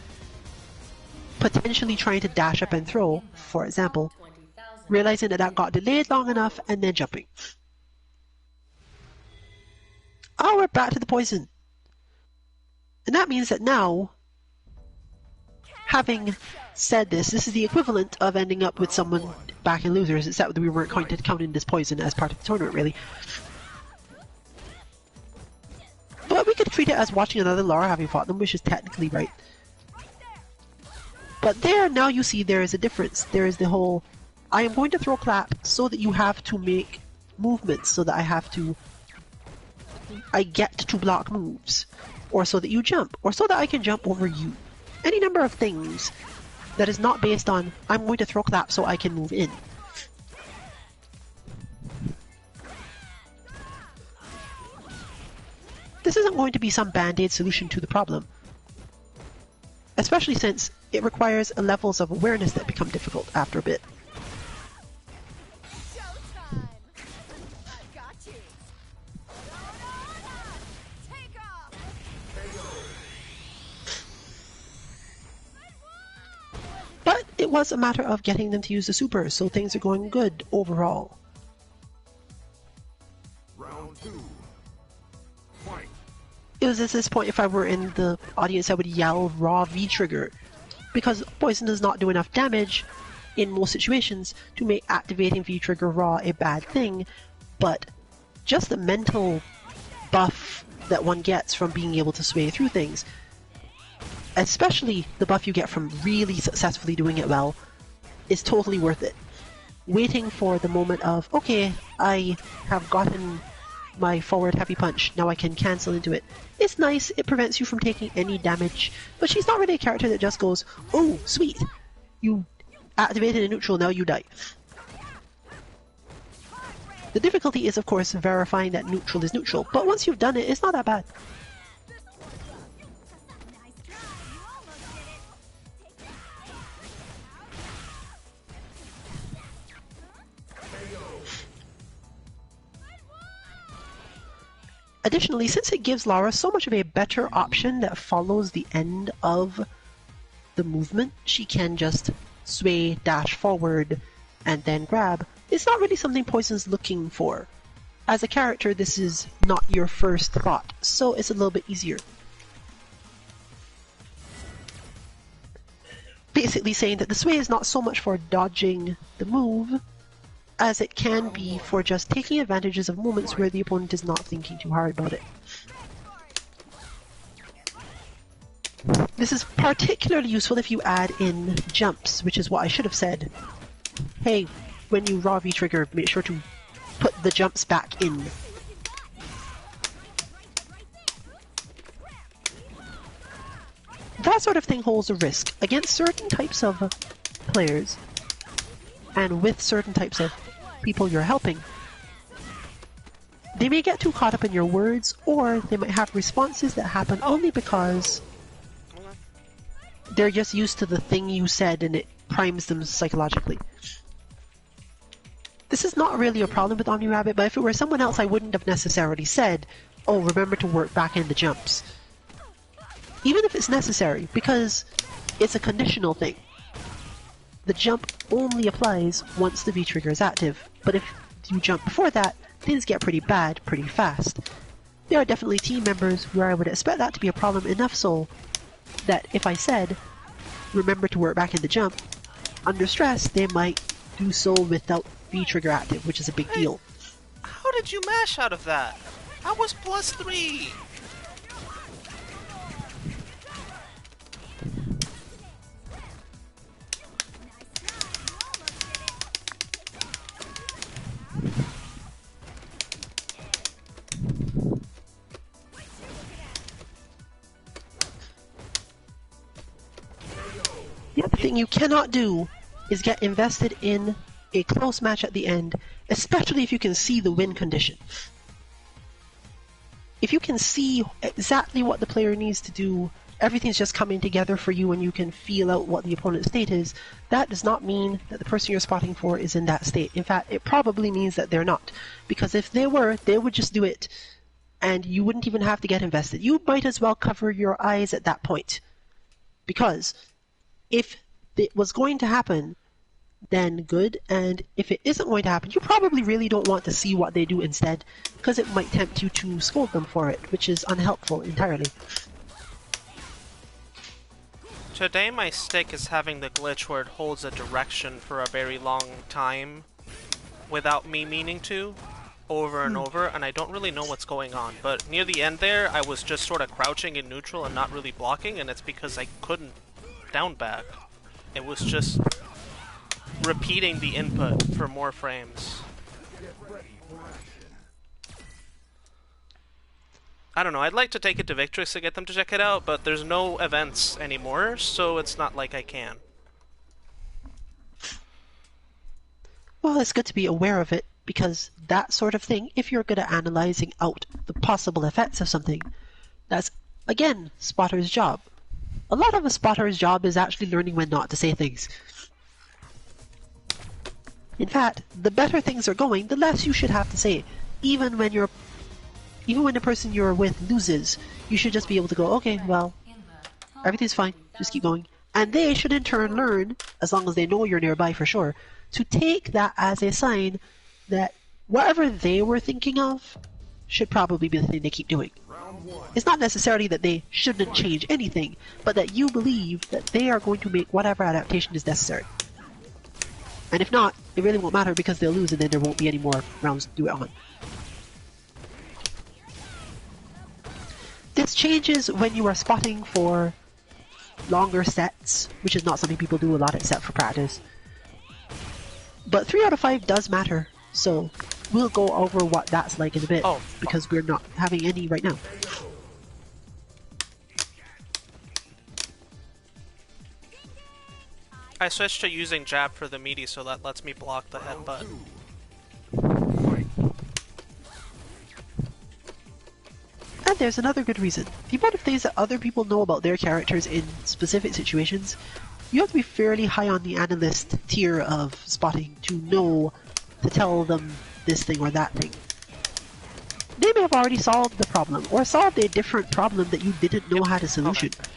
Speaker 1: potentially trying to dash up and throw, for example,
Speaker 2: 20,000.
Speaker 1: realizing that that got delayed long enough, and then jumping. Oh, we're back to the poison. And that means that now, having said this is the equivalent of ending up with someone back in losers, except that we weren't counting this poison as part of the tournament, really. But we could treat it as watching another Lara having fought them, which is technically right. But there, now you see there is a difference. There is the whole, I am going to throw clap so that you have to make movements, so that I get to block moves, or so that you jump, or so that I can jump over you. Any number of things that is not based on, I'm going to throw clap so I can move in. This isn't going to be some band-aid solution to the problem, especially since it requires levels of awareness that become difficult after a bit.
Speaker 5: Showtime! I got you. Take off.
Speaker 1: But it was a matter of getting them to use the super, so things are going good overall.
Speaker 3: Round 2. Fight.
Speaker 1: It was at this point, if I were in the audience, I would yell raw V-trigger, because poison does not do enough damage in most situations to make activating V-trigger raw a bad thing, but just the mental buff that one gets from being able to sway through things, especially the buff you get from really successfully doing it well, is totally worth it. Waiting for the moment of, okay, I have gotten my forward heavy punch, now I can cancel into it. It's nice, it prevents you from taking any damage, but she's not really a character that just goes, oh, sweet, you activated a neutral, now you die. The difficulty is, of course, verifying that neutral is neutral, but once you've done it, it's not that bad. Additionally, since it gives Lara so much of a better option that follows the end of the movement, she can just sway, dash forward, and then grab. It's not really something Poison's looking for. As a character, this is not your first thought, so it's a little bit easier. Basically saying that the sway is not so much for dodging the move, as it can be for just taking advantages of moments where the opponent is not thinking too hard about it. This is particularly useful if you add in jumps, which is what I should have said. Hey, when you raw V-trigger, make sure to put the jumps back in. That sort of thing holds a risk against certain types of players, and with certain types of people you're helping. They may get too caught up in your words, or they might have responses that happen only because they're just used to the thing you said and it primes them psychologically. This is not really a problem with OmniRabbit, but if it were someone else, I wouldn't have necessarily said, oh, remember to work back in the jumps. Even if it's necessary, because it's a conditional thing. The jump only applies once the V-trigger is active, but if you jump before that, things get pretty bad pretty fast. There are definitely team members where I would expect that to be a problem, enough so that if I said, remember to work back in the jump, under stress they might do so without V-trigger active, which is a big deal.
Speaker 4: How did you mash out of that? I was +3!
Speaker 1: The other thing you cannot do is get invested in a close match at the end, especially if you can see the win condition. If you can see exactly what the player needs to do, everything's just coming together for you and you can feel out what the opponent's state is, that does not mean that the person you're spotting for is in that state. In fact, it probably means that they're not. Because if they were, they would just do it and you wouldn't even have to get invested. You might as well cover your eyes at that point. Because if it was going to happen, then good, and if it isn't going to happen, you probably really don't want to see what they do instead, because it might tempt you to scold them for it, which is unhelpful entirely.
Speaker 4: Today my stick is having the glitch where it holds a direction for a very long time without me meaning to, over and over, and I don't really know what's going on. But near the end there, I was just sort of crouching in neutral and not really blocking, and it's because I couldn't down back. It was just repeating the input for more frames. I don't know, I'd like to take it to Victrix to get them to check it out, but there's no events anymore, so it's not like I can.
Speaker 1: Well, it's good to be aware of it, because that sort of thing, if you're good at analyzing out the possible effects of something, that's, again, spotter's job. A lot of a spotter's job is actually learning when not to say things. In fact, the better things are going, the less you should have to say. Even when the person you're with loses, you should just be able to go, okay, well, everything's fine, just keep going. And they should in turn learn, as long as they know you're nearby for sure, to take that as a sign that whatever they were thinking of should probably be the thing they keep doing. It's not necessarily that they shouldn't change anything, but that you believe that they are going to make whatever adaptation is necessary. And if not, it really won't matter because they'll lose and then there won't be any more rounds to do it on. This changes when you are spotting for longer sets, which is not something people do a lot except for practice. But 3 out of 5 does matter, so we'll go over what that's like in a bit, because we're not having any right now.
Speaker 4: I switched to using jab for the meaty, so that lets me block the headbutt.
Speaker 1: And there's another good reason. The amount of things that other people know about their characters in specific situations, you have to be fairly high on the analyst tier of spotting to know to tell them this thing or that thing. They may have already solved the problem, or solved a different problem that you didn't know had a solution.
Speaker 4: Okay.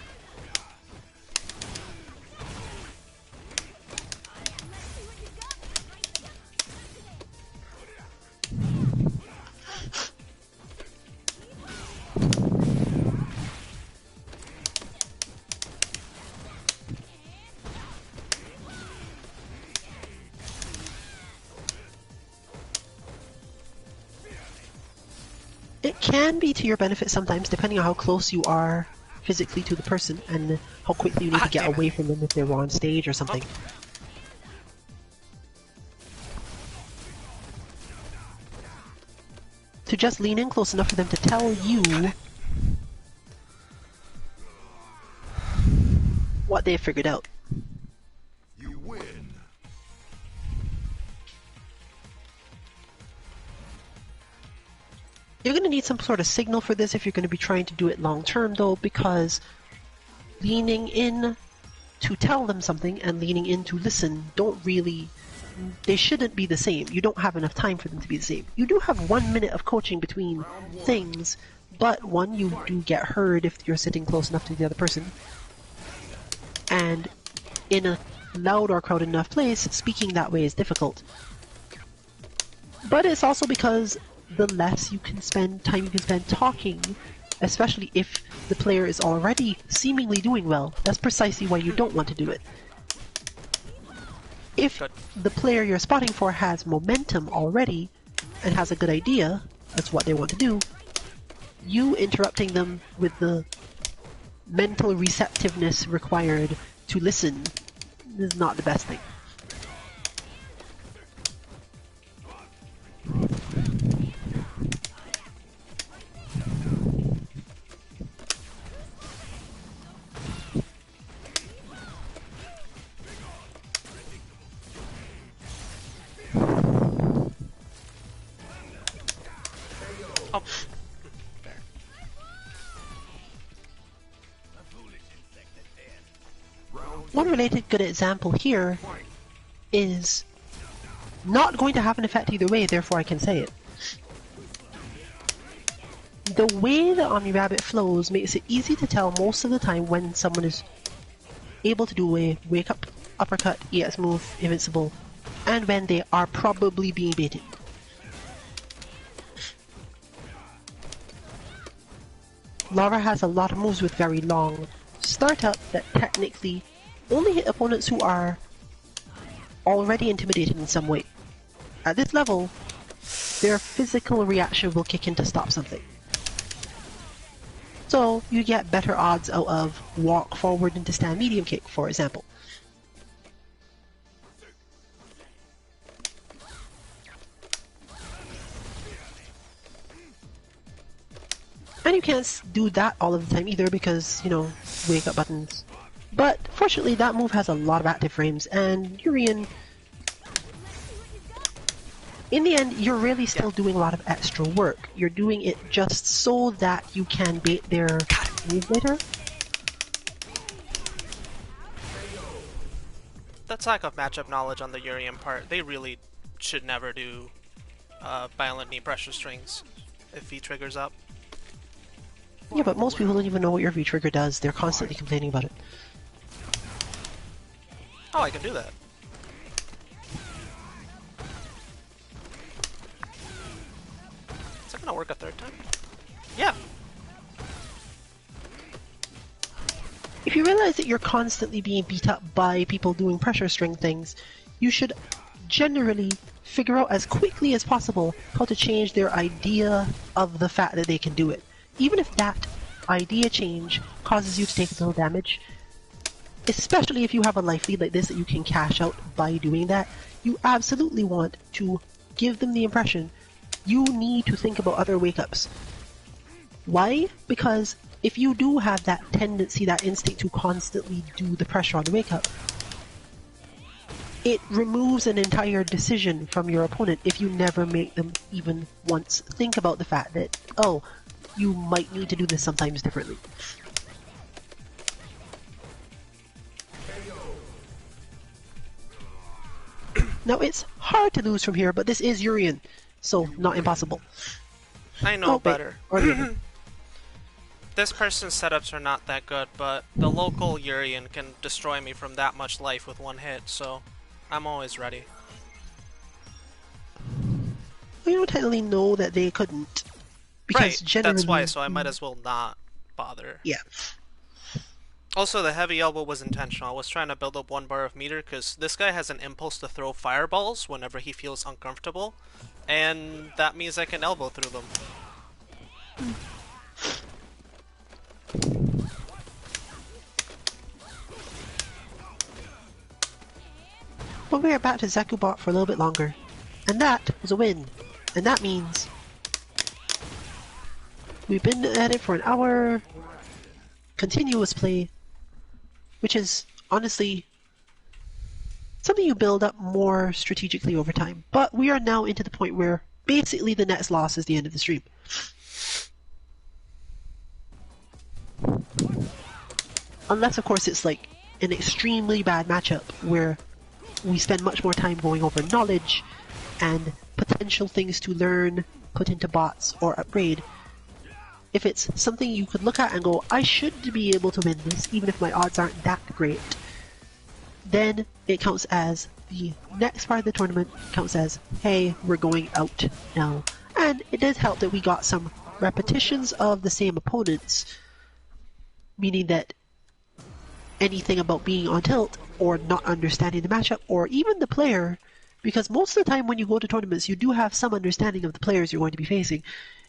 Speaker 1: It can be to your benefit sometimes, depending on how close you are physically to the person and how quickly you need to get away from them if they were on stage or something. To just lean in close enough for them to tell you what they've figured out.
Speaker 3: You win.
Speaker 1: You're going to need some sort of signal for this if you're going to be trying to do it long term though, because leaning in to tell them something and leaning in to listen don't really they shouldn't be the same. You don't have enough time for them to be the same. You do have 1 minute of coaching between things, but one, you do get heard if you're sitting close enough to the other person. And in a loud or crowded enough place, speaking that way is difficult. But it's also because the less you can spend time you can spend talking, especially if the player is already seemingly doing well, that's precisely why you don't want to do it. If the player you're spotting for has momentum already and has a good idea, that's what they want to do, you interrupting them with the mental receptiveness required to listen is not the best thing.
Speaker 4: Oh.
Speaker 1: One related good example here is not going to have an effect either way, therefore I can say it. The way the Omni Rabbit flows makes it easy to tell most of the time when someone is able to do a wake up, uppercut, EX move, invincible, and when they are probably being baited. Laura has a lot of moves with very long startup that technically only hit opponents who are already intimidated in some way. At this level, their physical reaction will kick in to stop something. So you get better odds out of walk forward into stand medium kick, for example. And you can't do that all of the time either because, you know, wake up buttons. But fortunately that move has a lot of active frames, and Urien, in the end, you're really still doing a lot of extra work. You're doing it just so that you can bait their move later.
Speaker 4: That's lack of matchup knowledge on the Urien part. They really should never do violent knee pressure strings if he triggers up.
Speaker 1: Yeah, but most people don't even know what your V-trigger does. They're constantly complaining about it.
Speaker 4: Oh, I can do that. Is that gonna work a third time? Yeah.
Speaker 1: If you realize that you're constantly being beat up by people doing pressure string things, you should generally figure out as quickly as possible how to change their idea of the fact that they can do it. Even if that idea change causes you to take a little damage, especially if you have a life lead like this that you can cash out by doing that, you absolutely want to give them the impression you need to think about other wake-ups. Why? Because if you do have that tendency, that instinct to constantly do the pressure on the wake-up, it removes an entire decision from your opponent if you never make them even once think about the fact that, oh, you might need to do this sometimes differently. Now it's hard to lose from here, but this is Urien, so not impossible.
Speaker 4: I know better.
Speaker 1: Or the other.
Speaker 4: This person's setups are not that good, but the local Urien can destroy me from that much life with one hit, so I'm always ready.
Speaker 1: We don't technically know that they couldn't. Because
Speaker 4: Right,
Speaker 1: generally,
Speaker 4: that's why, so I might as well not bother.
Speaker 1: Yeah.
Speaker 4: Also, the heavy elbow was intentional. I was trying to build up 1 bar of meter because this guy has an impulse to throw fireballs whenever he feels uncomfortable, and that means I can elbow through them.
Speaker 1: But we are back to Zakubot for a little bit longer. And that was a win. And that means we've been at it for an hour. Continuous play. Which is, honestly, something you build up more strategically over time. But we are now into the point where basically the next loss is the end of the stream. Unless, of course, it's like an extremely bad matchup where we spend much more time going over knowledge and potential things to learn, put into bots, or upgrade. If it's something you could look at and go, I should be able to win this, even if my odds aren't that great, then it counts as the next part of the tournament counts as, hey, we're going out now. And it does help that we got some repetitions of the same opponents, meaning that anything about being on tilt or not understanding the matchup or even the player, because most of the time when you go to tournaments you do have some understanding of the players you're going to be facing.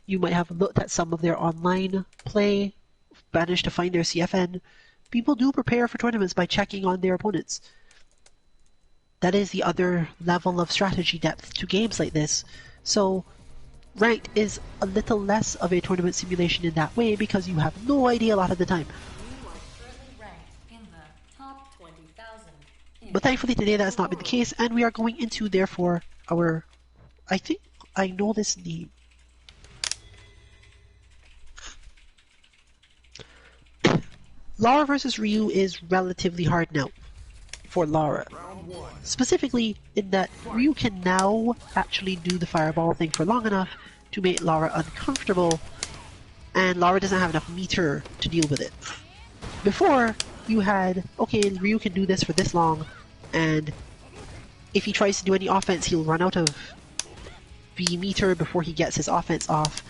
Speaker 1: You might have looked at some of their online play, managed to find their CFN. People do prepare for tournaments by checking on their opponents. That is the other level of strategy depth to games like this. So ranked is a little less of a tournament simulation in that way because you have no idea a lot of the time.
Speaker 2: You are currently ranked in the top 20,000.
Speaker 1: But thankfully today that has not been the case, and we are going into, therefore, our... I think I know this name. Lara versus Ryu is relatively hard now for Lara. Specifically in that Ryu can now actually do the fireball thing for long enough to make Lara uncomfortable, and Lara doesn't have enough meter to deal with it. Before, you had, okay, Ryu can do this for this long, and if he tries to do any offense, he'll run out of V meter before he gets his offense off.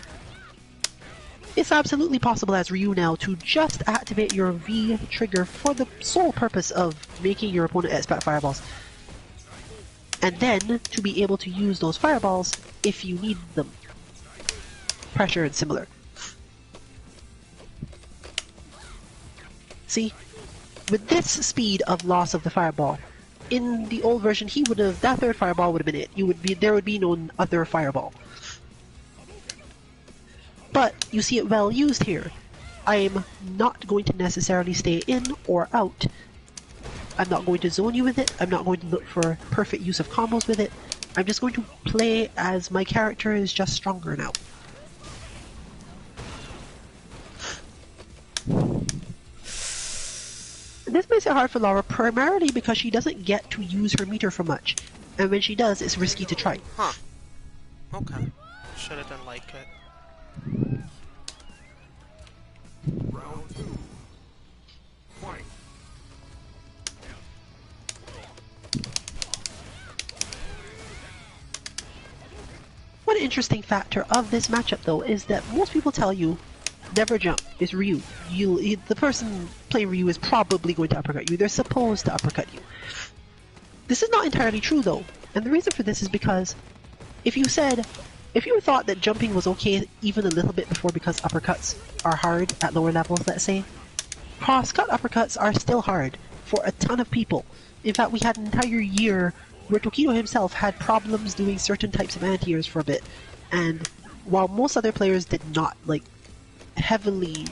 Speaker 1: It's absolutely possible as Ryu now to just activate your V trigger for the sole purpose of making your opponent expect fireballs. And then to be able to use those fireballs if you need them. Pressure and similar. See? With this speed of loss of the fireball, in the old version he would have, that third fireball would have been it. There would be no other fireball. But you see it well used here. I'm not going to necessarily stay in or out. I'm not going to zone you with it. I'm not going to look for perfect use of combos with it. I'm just going to play as my character is just stronger now. This makes it hard for Lara primarily because she doesn't get to use her meter for much. And when she does, it's risky to try.
Speaker 4: Huh. Okay. Should've done like it.
Speaker 3: Round two. Fight.
Speaker 1: One interesting factor of this matchup, though, is that most people tell you, never jump. It's Ryu. The person playing Ryu is probably going to uppercut you. They're supposed to uppercut you. This is not entirely true, though. And the reason for this is because if you thought that jumping was okay even a little bit before because uppercuts are hard at lower levels, let's say, cross-cut uppercuts are still hard for a ton of people. In fact, we had an entire year where Tokido himself had problems doing certain types of anti-airs for a bit, and while most other players did not, heavily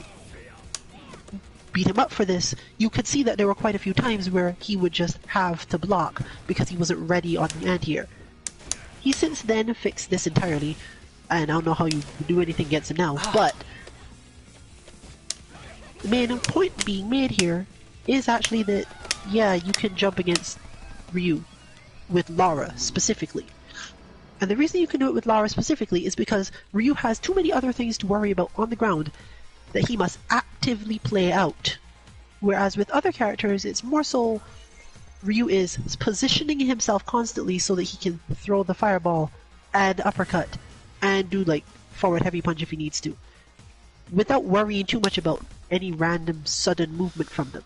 Speaker 1: beat him up for this, you could see that there were quite a few times where he would just have to block because he wasn't ready on the anti-air. He since then fixed this entirely, and I don't know how you do anything against him now, but the main point being made here is actually that, yeah, you can jump against Ryu with Lara specifically. And the reason you can do it with Lara specifically is because Ryu has too many other things to worry about on the ground that he must actively play out. Whereas with other characters, it's more so Ryu is positioning himself constantly so that he can throw the fireball and uppercut and do forward heavy punch if he needs to, without worrying too much about any random sudden movement from them.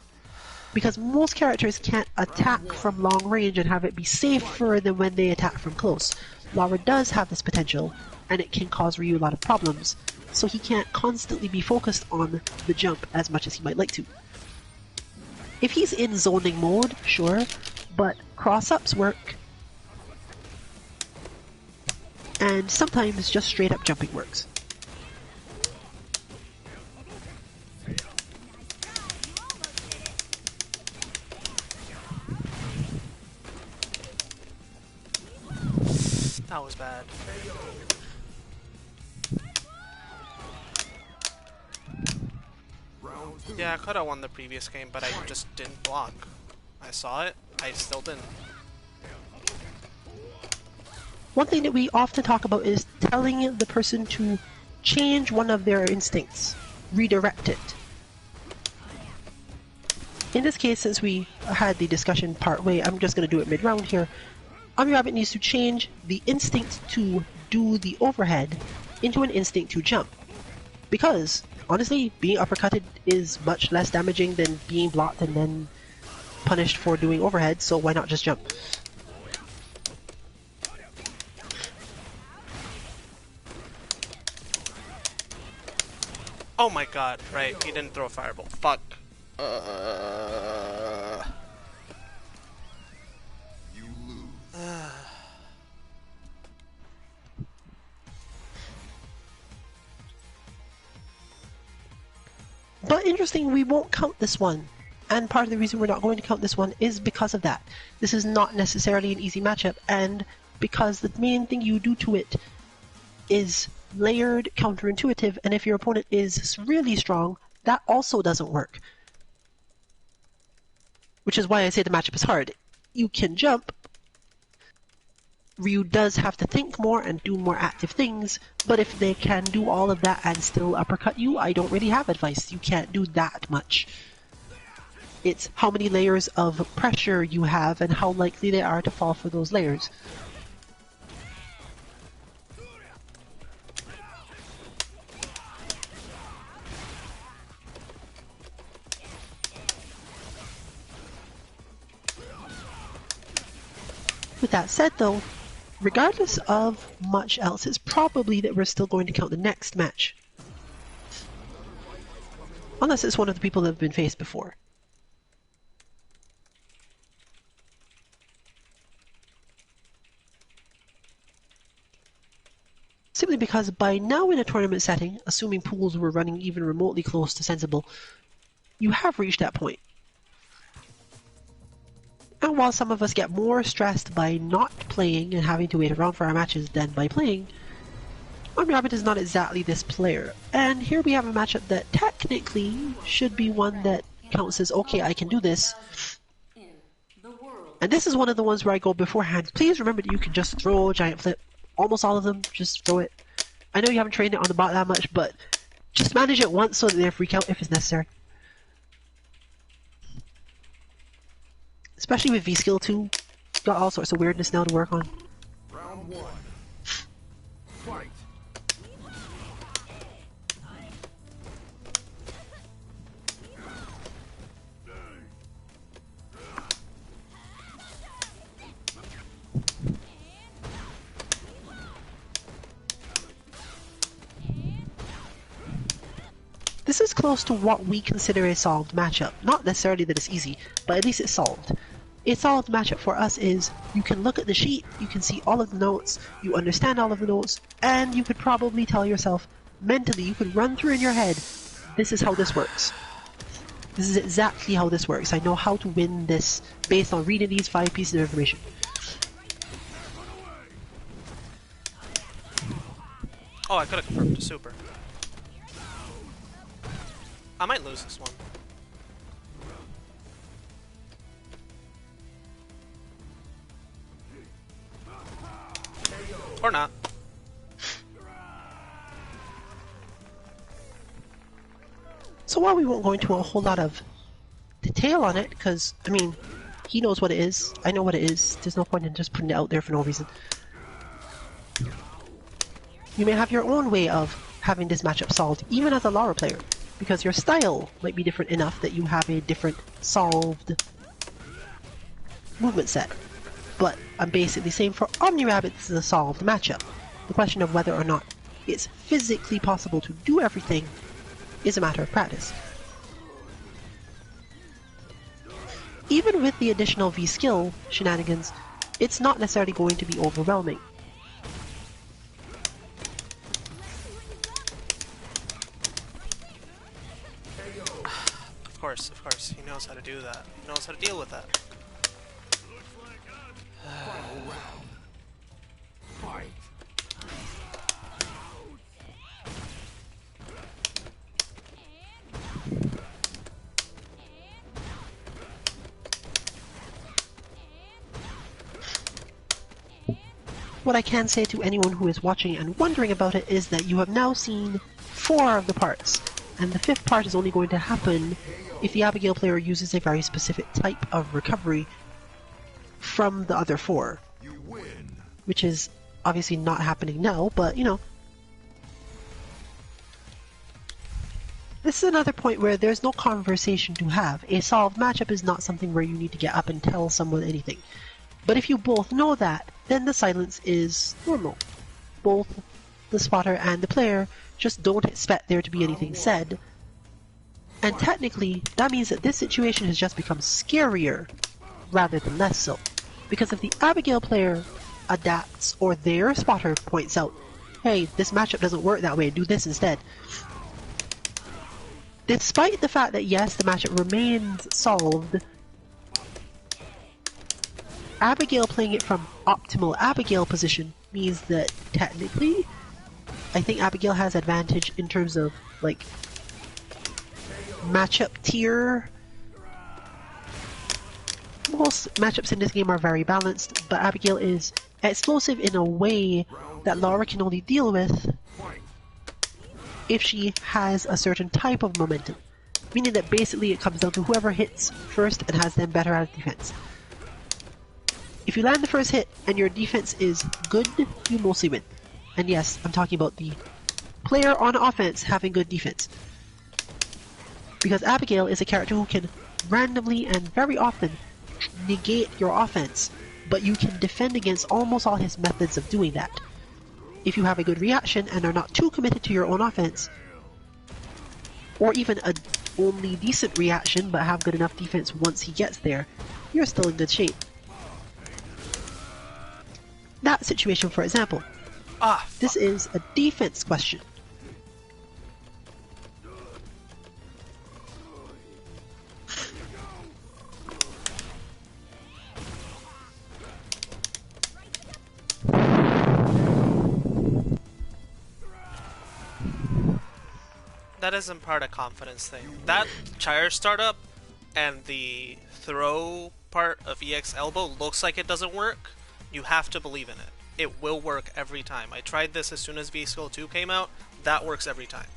Speaker 1: Because most characters can't attack from long range and have it be safer than when they attack from close. Lara does have this potential, and it can cause Ryu a lot of problems, so he can't constantly be focused on the jump as much as he might like to. If he's in zoning mode, sure, but cross-ups work, and sometimes just straight up jumping works.
Speaker 4: That was bad. Yeah, I could have won the previous game, but I just didn't block. I saw it, I still didn't.
Speaker 1: one thing that we often talk about is telling the person to change one of their instincts, redirect it. In this case, since we had the discussion part way, I'm just going to do it mid-round here. Omni Rabbit needs to change the instinct to do the overhead into an instinct to jump. Because, honestly, being uppercutted is much less damaging than being blocked and then punished for doing overhead, so why not just jump?
Speaker 4: Oh my god, right, he didn't throw a fireball. Fuck.
Speaker 3: You lose.
Speaker 1: But interesting, we won't count this one. And part of the reason we're not going to count this one is because of that. This is not necessarily an easy matchup, and because the main thing you do to it is layered, counterintuitive, and if your opponent is really strong, that also doesn't work. Which is why I say the matchup is hard. You can jump. Ryu does have to think more and do more active things, but if they can do all of that and still uppercut you, I don't really have advice. You can't do that much. It's how many layers of pressure you have and how likely they are to fall for those layers. With that said though, regardless of much else, it's probably that we're still going to count the next match. Unless it's one of the people that have been faced before. Simply because by now in a tournament setting, assuming pools were running even remotely close to sensible, you have reached that point. And while some of us get more stressed by not playing and having to wait around for our matches than by playing, Omni Rabbit is not exactly this player. And here we have a matchup that technically should be one that counts as, okay, I can do this.
Speaker 2: In the world.
Speaker 1: And this is one of the ones where I go beforehand. Please remember that you can just throw a giant flip. Almost all of them, just throw it. I know you haven't trained it on the bot that much, but just manage it once so that they freak out if it's necessary. Especially with V-Skill too. Got all sorts of weirdness now to work on.
Speaker 3: Round one. Fight.
Speaker 1: This is close to what we consider a solved matchup. Not necessarily that it's easy, but at least it's solved. A solved matchup for us is, you can look at the sheet, you can see all of the notes, you understand all of the notes, and you could probably tell yourself, mentally, you could run through in your head, this is how this works. This is exactly how this works. I know how to win this based on reading these 5 pieces of information.
Speaker 4: Oh, I could have confirmed the super. I might lose this one. Or not.
Speaker 1: So while we won't go into a whole lot of detail on it, because, I mean, he knows what it is, I know what it is, there's no point in just putting it out there for no reason. You may have your own way of having this matchup solved, even as a Lara player, because your style might be different enough that you have a different solved movement set. But I'm basically saying for Omni Rabbit this is a solved matchup. The question of whether or not it's physically possible to do everything is a matter of practice. Even with the additional V-Skill shenanigans, it's not necessarily going to be overwhelming.
Speaker 4: Of course, he knows how to do that. He knows how to deal with that.
Speaker 3: Final round. Fight.
Speaker 1: what I can say to anyone who is watching and wondering about it is that you have now seen 4 of the parts, and the 5th part is only going to happen if the Abigail player uses a very specific type of recovery from the other 4,
Speaker 3: You win.
Speaker 1: which is obviously not happening now, but you know. This is another point where there's no conversation to have. A solved matchup is not something where you need to get up and tell someone anything. But if you both know that, then the silence is normal. Both the spotter and the player just don't expect there to be anything said. And technically, that means that this situation has just become scarier rather than less so. Because if the Abigail player adapts or their spotter points out, hey, this matchup doesn't work that way, do this instead. Despite the fact that yes, the matchup remains solved, Abigail playing it from optimal Abigail position means that technically, I think Abigail has advantage in terms of like matchup tier. Most matchups in this game are very balanced, but Abigail is explosive in a way that Laura can only deal with if she has a certain type of momentum. Meaning that basically it comes down to whoever hits first and has them better at defense. If you land the first hit and your defense is good, you mostly win. And yes, I'm talking about the player on offense having good defense. Because Abigail is a character who can randomly and very often negate your offense, but you can defend against almost all his methods of doing that. If you have a good reaction and are not too committed to your own offense, or even a only decent reaction but have good enough defense once he gets there, you're still in good shape. That situation, for example. This is a defense question.
Speaker 4: That isn't part of confidence thing. That Chire startup and the throw part of EX elbow looks like it doesn't work. You have to believe in it. It will work every time. I tried this as soon as V-Skill 2 came out. That works every time.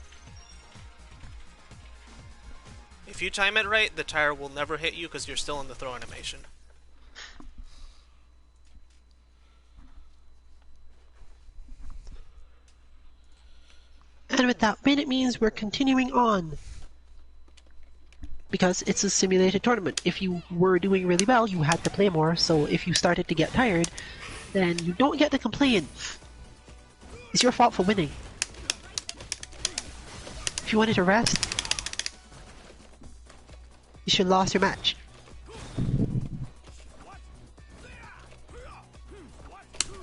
Speaker 4: If you time it right, the Chire will never hit you because you're still in the throw animation.
Speaker 1: And with that win, it means we're continuing on. Because it's a simulated tournament. If you were doing really well, you had to play more, so if you started to get tired, then you don't get to complain. It's your fault for winning. If you wanted to rest, you should have lost your match.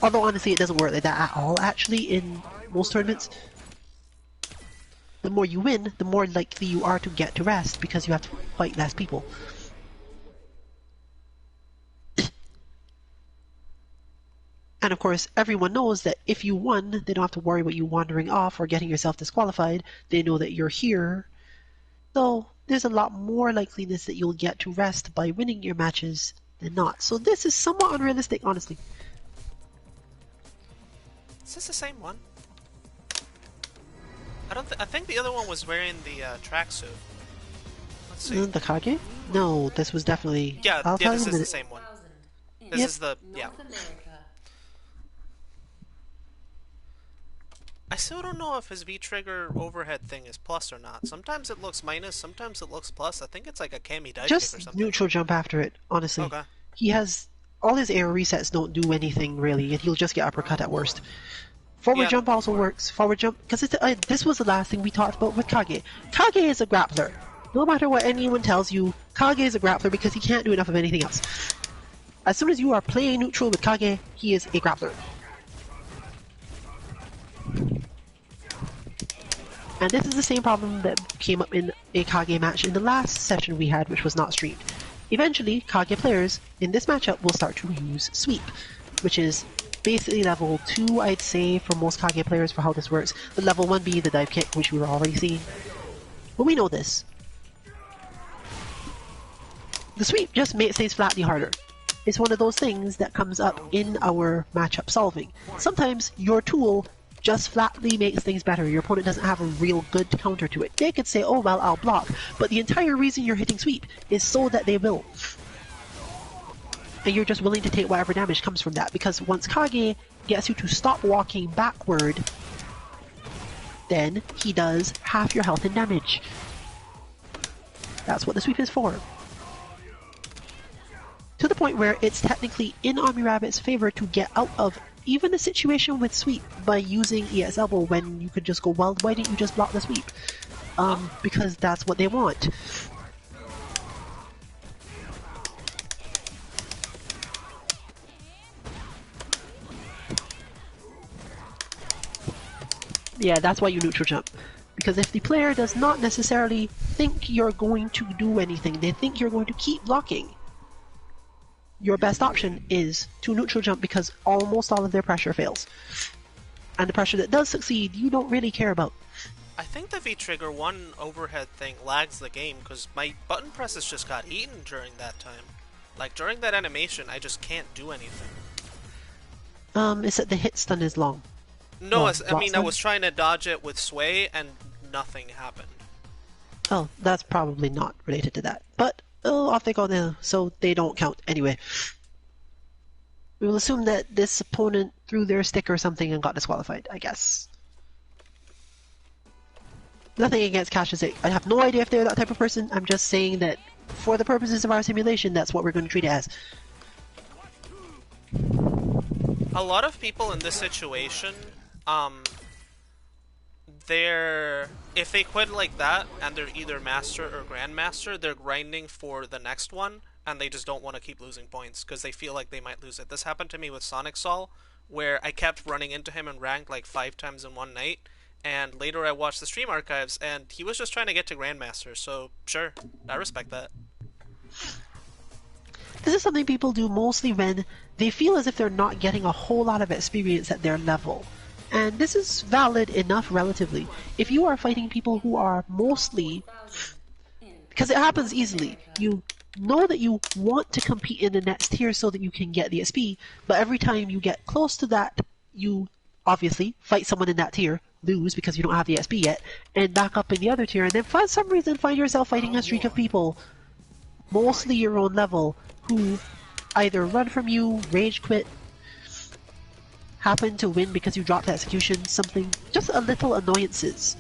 Speaker 1: Although honestly, it doesn't work like that at all, actually, in most tournaments. The more you win, the more likely you are to get to rest because you have to fight less people. And of course, everyone knows that if you won, they don't have to worry about you wandering off or getting yourself disqualified. They know that you're here. So there's a lot more likeliness that you'll get to rest by winning your matches than not. So this is somewhat unrealistic, honestly.
Speaker 4: Is this the same one? I think the other one was wearing the tracksuit. Let's see.
Speaker 1: The Kage? No, this was definitely...
Speaker 4: Yeah,
Speaker 1: I'll tell
Speaker 4: this
Speaker 1: you
Speaker 4: is
Speaker 1: in a
Speaker 4: the
Speaker 1: minute.
Speaker 4: same one.
Speaker 2: In
Speaker 4: This
Speaker 1: Yep.
Speaker 4: is the yeah.
Speaker 2: North America.
Speaker 4: I still don't know if his V-trigger overhead thing is plus or not. Sometimes it looks minus, sometimes it looks plus. I think it's like a Kami dive kick or
Speaker 1: Just
Speaker 4: something.
Speaker 1: neutral jump after it, honestly.
Speaker 4: Okay.
Speaker 1: He has... All his air resets don't do anything, really, and he'll just get uppercut at worst. Forward
Speaker 4: Yeah.
Speaker 1: jump also works. Forward jump... Because this was the last thing we talked about with Kage. Kage is a grappler. No matter what anyone tells you, Kage is a grappler because he can't do enough of anything else. As soon as you are playing neutral with Kage, he is a grappler. And this is the same problem that came up in a Kage match in the last session we had, which was not streamed. Eventually, Kage players in this matchup will start to use Sweep, which is basically level 2, I'd say, for most Kage players for how this works. But level 1 being the dive kick, which we were already seeing. But we know this. The Sweep just makes things flatly harder. is one of those things that comes up in our matchup solving. Sometimes your tool just flatly makes things better. Your opponent doesn't have a real good counter to it. They could say, oh well, I'll block, but the entire reason you're hitting sweep is so that they will. And you're just willing to take whatever damage comes from that, because once Kage gets you to stop walking backward, then he does half your health and damage. That's what the sweep is for. To the point where it's technically in Omni Rabbit's favor to get out of even a situation with sweep by using EX elbow when you could just go, well, why didn't you just block the sweep? Because that's what they want. Yeah, that's why you neutral jump. Because if the player does not necessarily think you're going to do anything, they think you're going to keep blocking, your best option is to neutral jump, because almost all of their pressure fails. And the pressure that does succeed, you don't really care about.
Speaker 4: I think the V-Trigger 1 overhead thing lags the game, because my button presses just got eaten during that time. Like, during that animation, I just can't do anything.
Speaker 1: It's that the hit stun is long.
Speaker 4: No,
Speaker 1: Oh,
Speaker 4: I mean, I was trying to dodge it with sway, and nothing happened.
Speaker 1: Oh, that's probably not related to that. But, oh, off they go now, so they don't count anyway. We will assume that this opponent threw their stick or something and got disqualified, I guess. Nothing against Cassius. I have no idea if they're that type of person. I'm just saying that for the purposes of our simulation, that's what we're going to treat it as.
Speaker 4: A lot of people in this situation, if they quit like that and they're either master or grandmaster, they're grinding for the next one, and they just don't want to keep losing points because they feel like they might lose it. This happened to me with Sonic Sol, where I kept running into him and ranked like 5 times in one night, and later I watched the stream archives and he was just trying to get to grandmaster, so sure, I respect that.
Speaker 1: This is something people do mostly when they feel as if they're not getting a whole lot of experience at their level. And this is valid enough relatively. If you are fighting people who are mostly... Because it happens easily. You know that you want to compete in the next tier so that you can get the XP, but every time you get close to that, you obviously fight someone in that tier, lose because you don't have the XP yet, and back up in the other tier, and then for some reason find yourself fighting a streak of people, mostly your own level, who either run from you, rage quit, happen to win because you dropped execution, something, just a little annoyances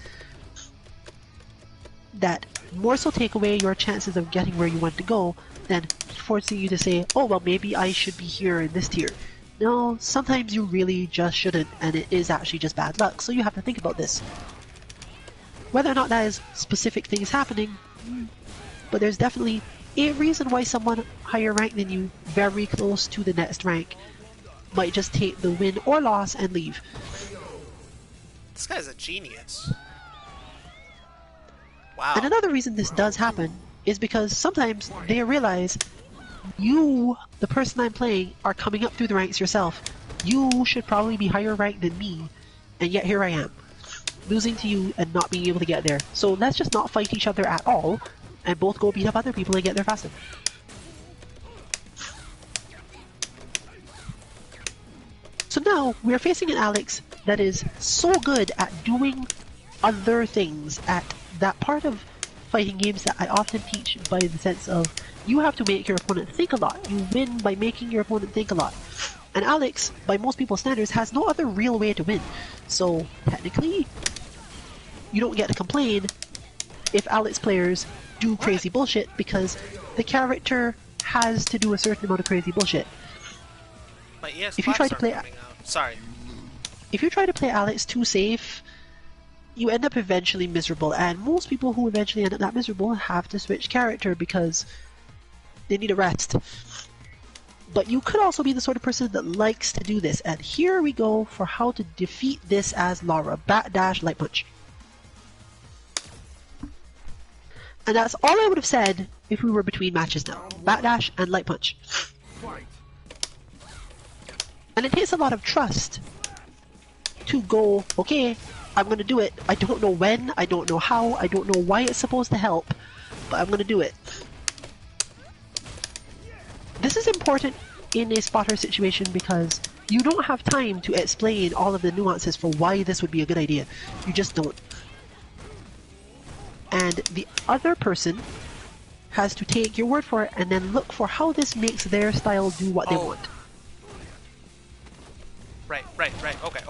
Speaker 1: that more so take away your chances of getting where you want to go than forcing you to say, oh well, maybe I should be here in this tier. No, sometimes you really just shouldn't, and it is actually just bad luck, so you have to think about this. Whether or not that is specific things happening, but there's definitely a reason why someone higher ranked than you, very close to the next rank, might just take the win or loss and leave.
Speaker 4: This guy's a genius. Wow.
Speaker 1: And another reason this does happen is because sometimes they realize you, the person I'm playing, are coming up through the ranks yourself. You should probably be higher ranked than me, and yet here I am, losing to you and not being able to get there. So let's just not fight each other at all, and both go beat up other people and get there faster. So now, we're facing an Alex that is so good at doing other things, at that part of fighting games that I often teach by the sense of, you have to make your opponent think a lot. You win by making your opponent think a lot. And Alex, by most people's standards, has no other real way to win. So, technically, you don't get to complain if Alex players do crazy bullshit, because the character has to do a certain amount of crazy bullshit.
Speaker 4: But yes,
Speaker 1: if you try to play,
Speaker 4: sorry.
Speaker 1: If you try to play Alex too safe, you end up eventually miserable, and most people who eventually end up that miserable have to switch character because they need a rest. But you could also be the sort of person that likes to do this, and here we go for how to defeat this as Lara. Bat dash, light punch. And that's all I would have said if we were between matches now. Bat dash and light punch. And it takes a lot of trust to go, okay, I'm going to do it. I don't know when, I don't know how, I don't know why it's supposed to help, but I'm going to do it. This is important in a spotter situation because you don't have time to explain all of the nuances for why this would be a good idea. You just don't. And the other person has to take your word for it and then look for how this makes their style do what they want.
Speaker 4: Right. Okay.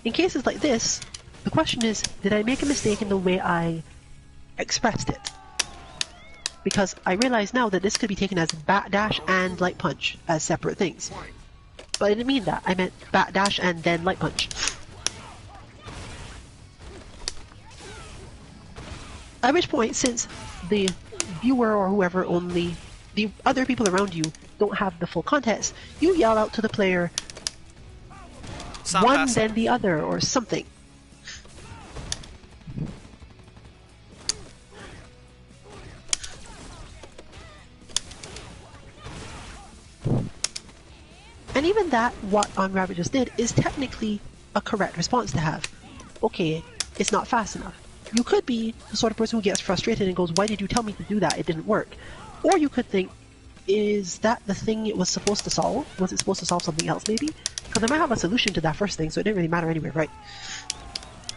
Speaker 1: In cases like this, the question is, did I make a mistake in the way I expressed it? Because I realize now that this could be taken as bat dash and light punch as separate things. But I didn't mean that. I meant bat dash and then light punch. At which point, since the viewer or whoever only, the other people around you don't have the full context, you yell out to the player,
Speaker 4: Sound
Speaker 1: one
Speaker 4: faster.
Speaker 1: then the other, or something. And even that, what OnRabbit just did, is technically a correct response to have. Okay, it's not fast enough. You could be the sort of person who gets frustrated and goes, why did you tell me to do that? It didn't work. Or you could think, is that the thing it was supposed to solve? Was it supposed to solve something else, maybe? Because I might have a solution to that first thing, so it didn't really matter anyway, right?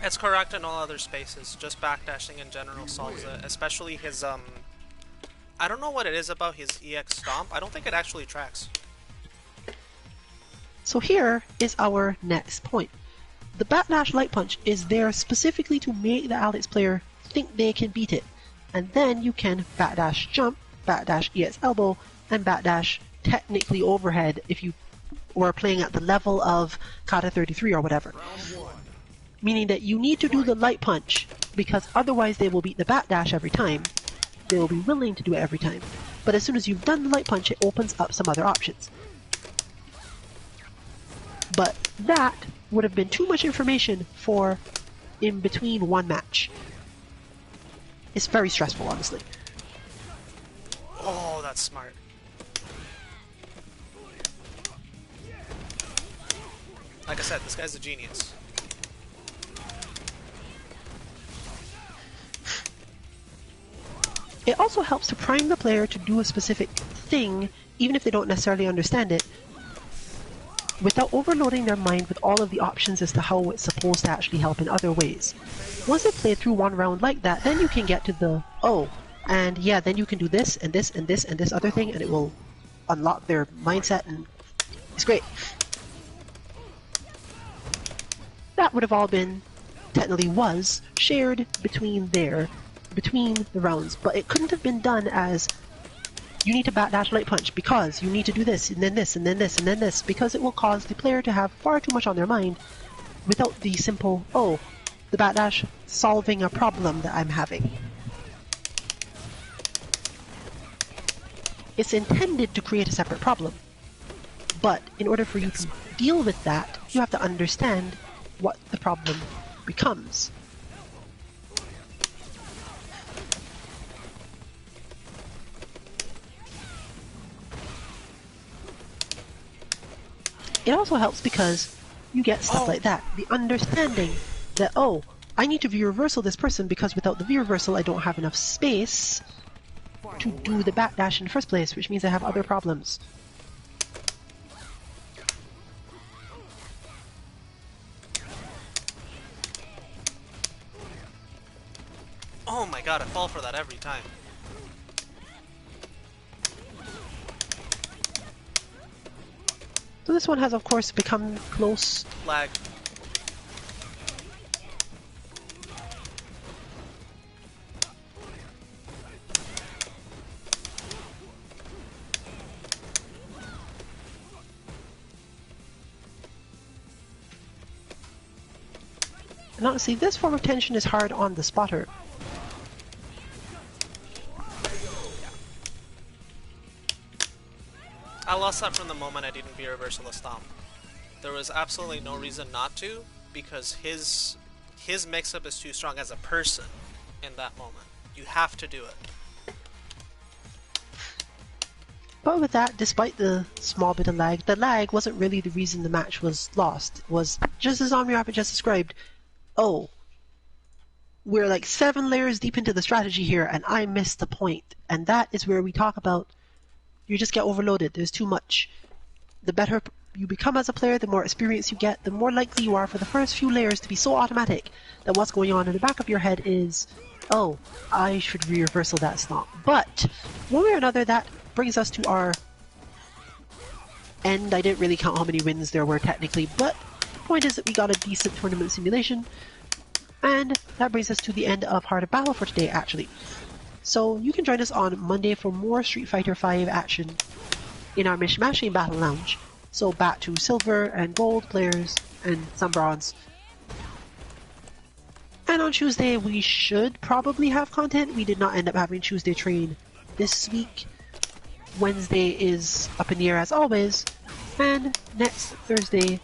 Speaker 4: It's correct in all other spaces. Just backdashing in general solves it. Especially his, I don't know what it is about his EX Stomp. I don't think it actually tracks.
Speaker 1: So here is our next point. The Batdash Light Punch is there specifically to make the Alex player think they can beat it. And then you can Batdash Jump, Batdash EX Elbow, and Batdash technically overhead if you were playing at the level of Kata 33 or whatever. Meaning that you need to do the Light Punch, because otherwise they will beat the Batdash every time. They will be willing to do it every time. But as soon as you've done the Light Punch, it opens up some other options. But that would have been too much information for in between one match. It's very stressful, honestly.
Speaker 4: Oh, that's smart. Like I said, this guy's a genius.
Speaker 1: It also helps to prime the player to do a specific thing, even if they don't necessarily understand it, without overloading their mind with all of the options as to how it's supposed to actually help in other ways. Once they play through one round like that, then you can get to the, oh, and yeah, then you can do this, and this, and this, and this other thing, and it will unlock their mindset, and it's great. That would have all been, technically was, shared between the rounds, but it couldn't have been done as, you need to Batdash Light Punch because you need to do this, and then this, and then this, and then this, because it will cause the player to have far too much on their mind without the simple, oh, the Batdash solving a problem that I'm having. It's intended to create a separate problem, but in order for you to deal with that, you have to understand what the problem becomes. It also helps because you get stuff like that. The understanding that, oh, I need to V-reversal this person because without the V-reversal I don't have enough space to do the backdash in the first place, which means I have other problems.
Speaker 4: Oh my god, I fall for that every time.
Speaker 1: So this one has, of course, become close.
Speaker 4: Lag.
Speaker 1: And honestly, this form of tension is hard on the spotter.
Speaker 4: I lost that from the moment I didn't V-reversal a stomp. There was absolutely no reason not to, because his mix-up is too strong as a person in that moment. You have to do it.
Speaker 1: But with that, despite the small bit of lag, the lag wasn't really the reason the match was lost. It was, just as OmniRapid just described, oh, we're like 7 layers deep into the strategy here and I missed the point. And that is where we talk about you just get overloaded. There's too much. The better you become as a player, the more experience you get, the more likely you are for the first few layers to be so automatic that what's going on in the back of your head is, oh, I should reversal that stomp. But one way or another, that brings us to our end. I didn't really count how many wins there were technically, but the point is that we got a decent tournament simulation, and that brings us to the end of Heart of Battle for today, actually. So you can join us on Monday for more Street Fighter V action in our Mishmashi Battle Lounge. So back to silver and gold players and some bronze. And on Tuesday we should probably have content. We did not end up having Tuesday train this week. Wednesday is up in the air as always. And next Thursday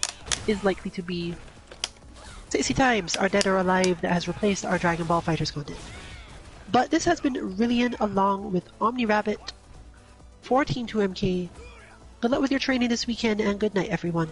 Speaker 1: is likely to be 60 times our Dead or Alive that has replaced our Dragon Ball FighterZ content. But this has been Rillian along with Omni Rabbit for Team 2MK. Good luck with your training this weekend and good night everyone.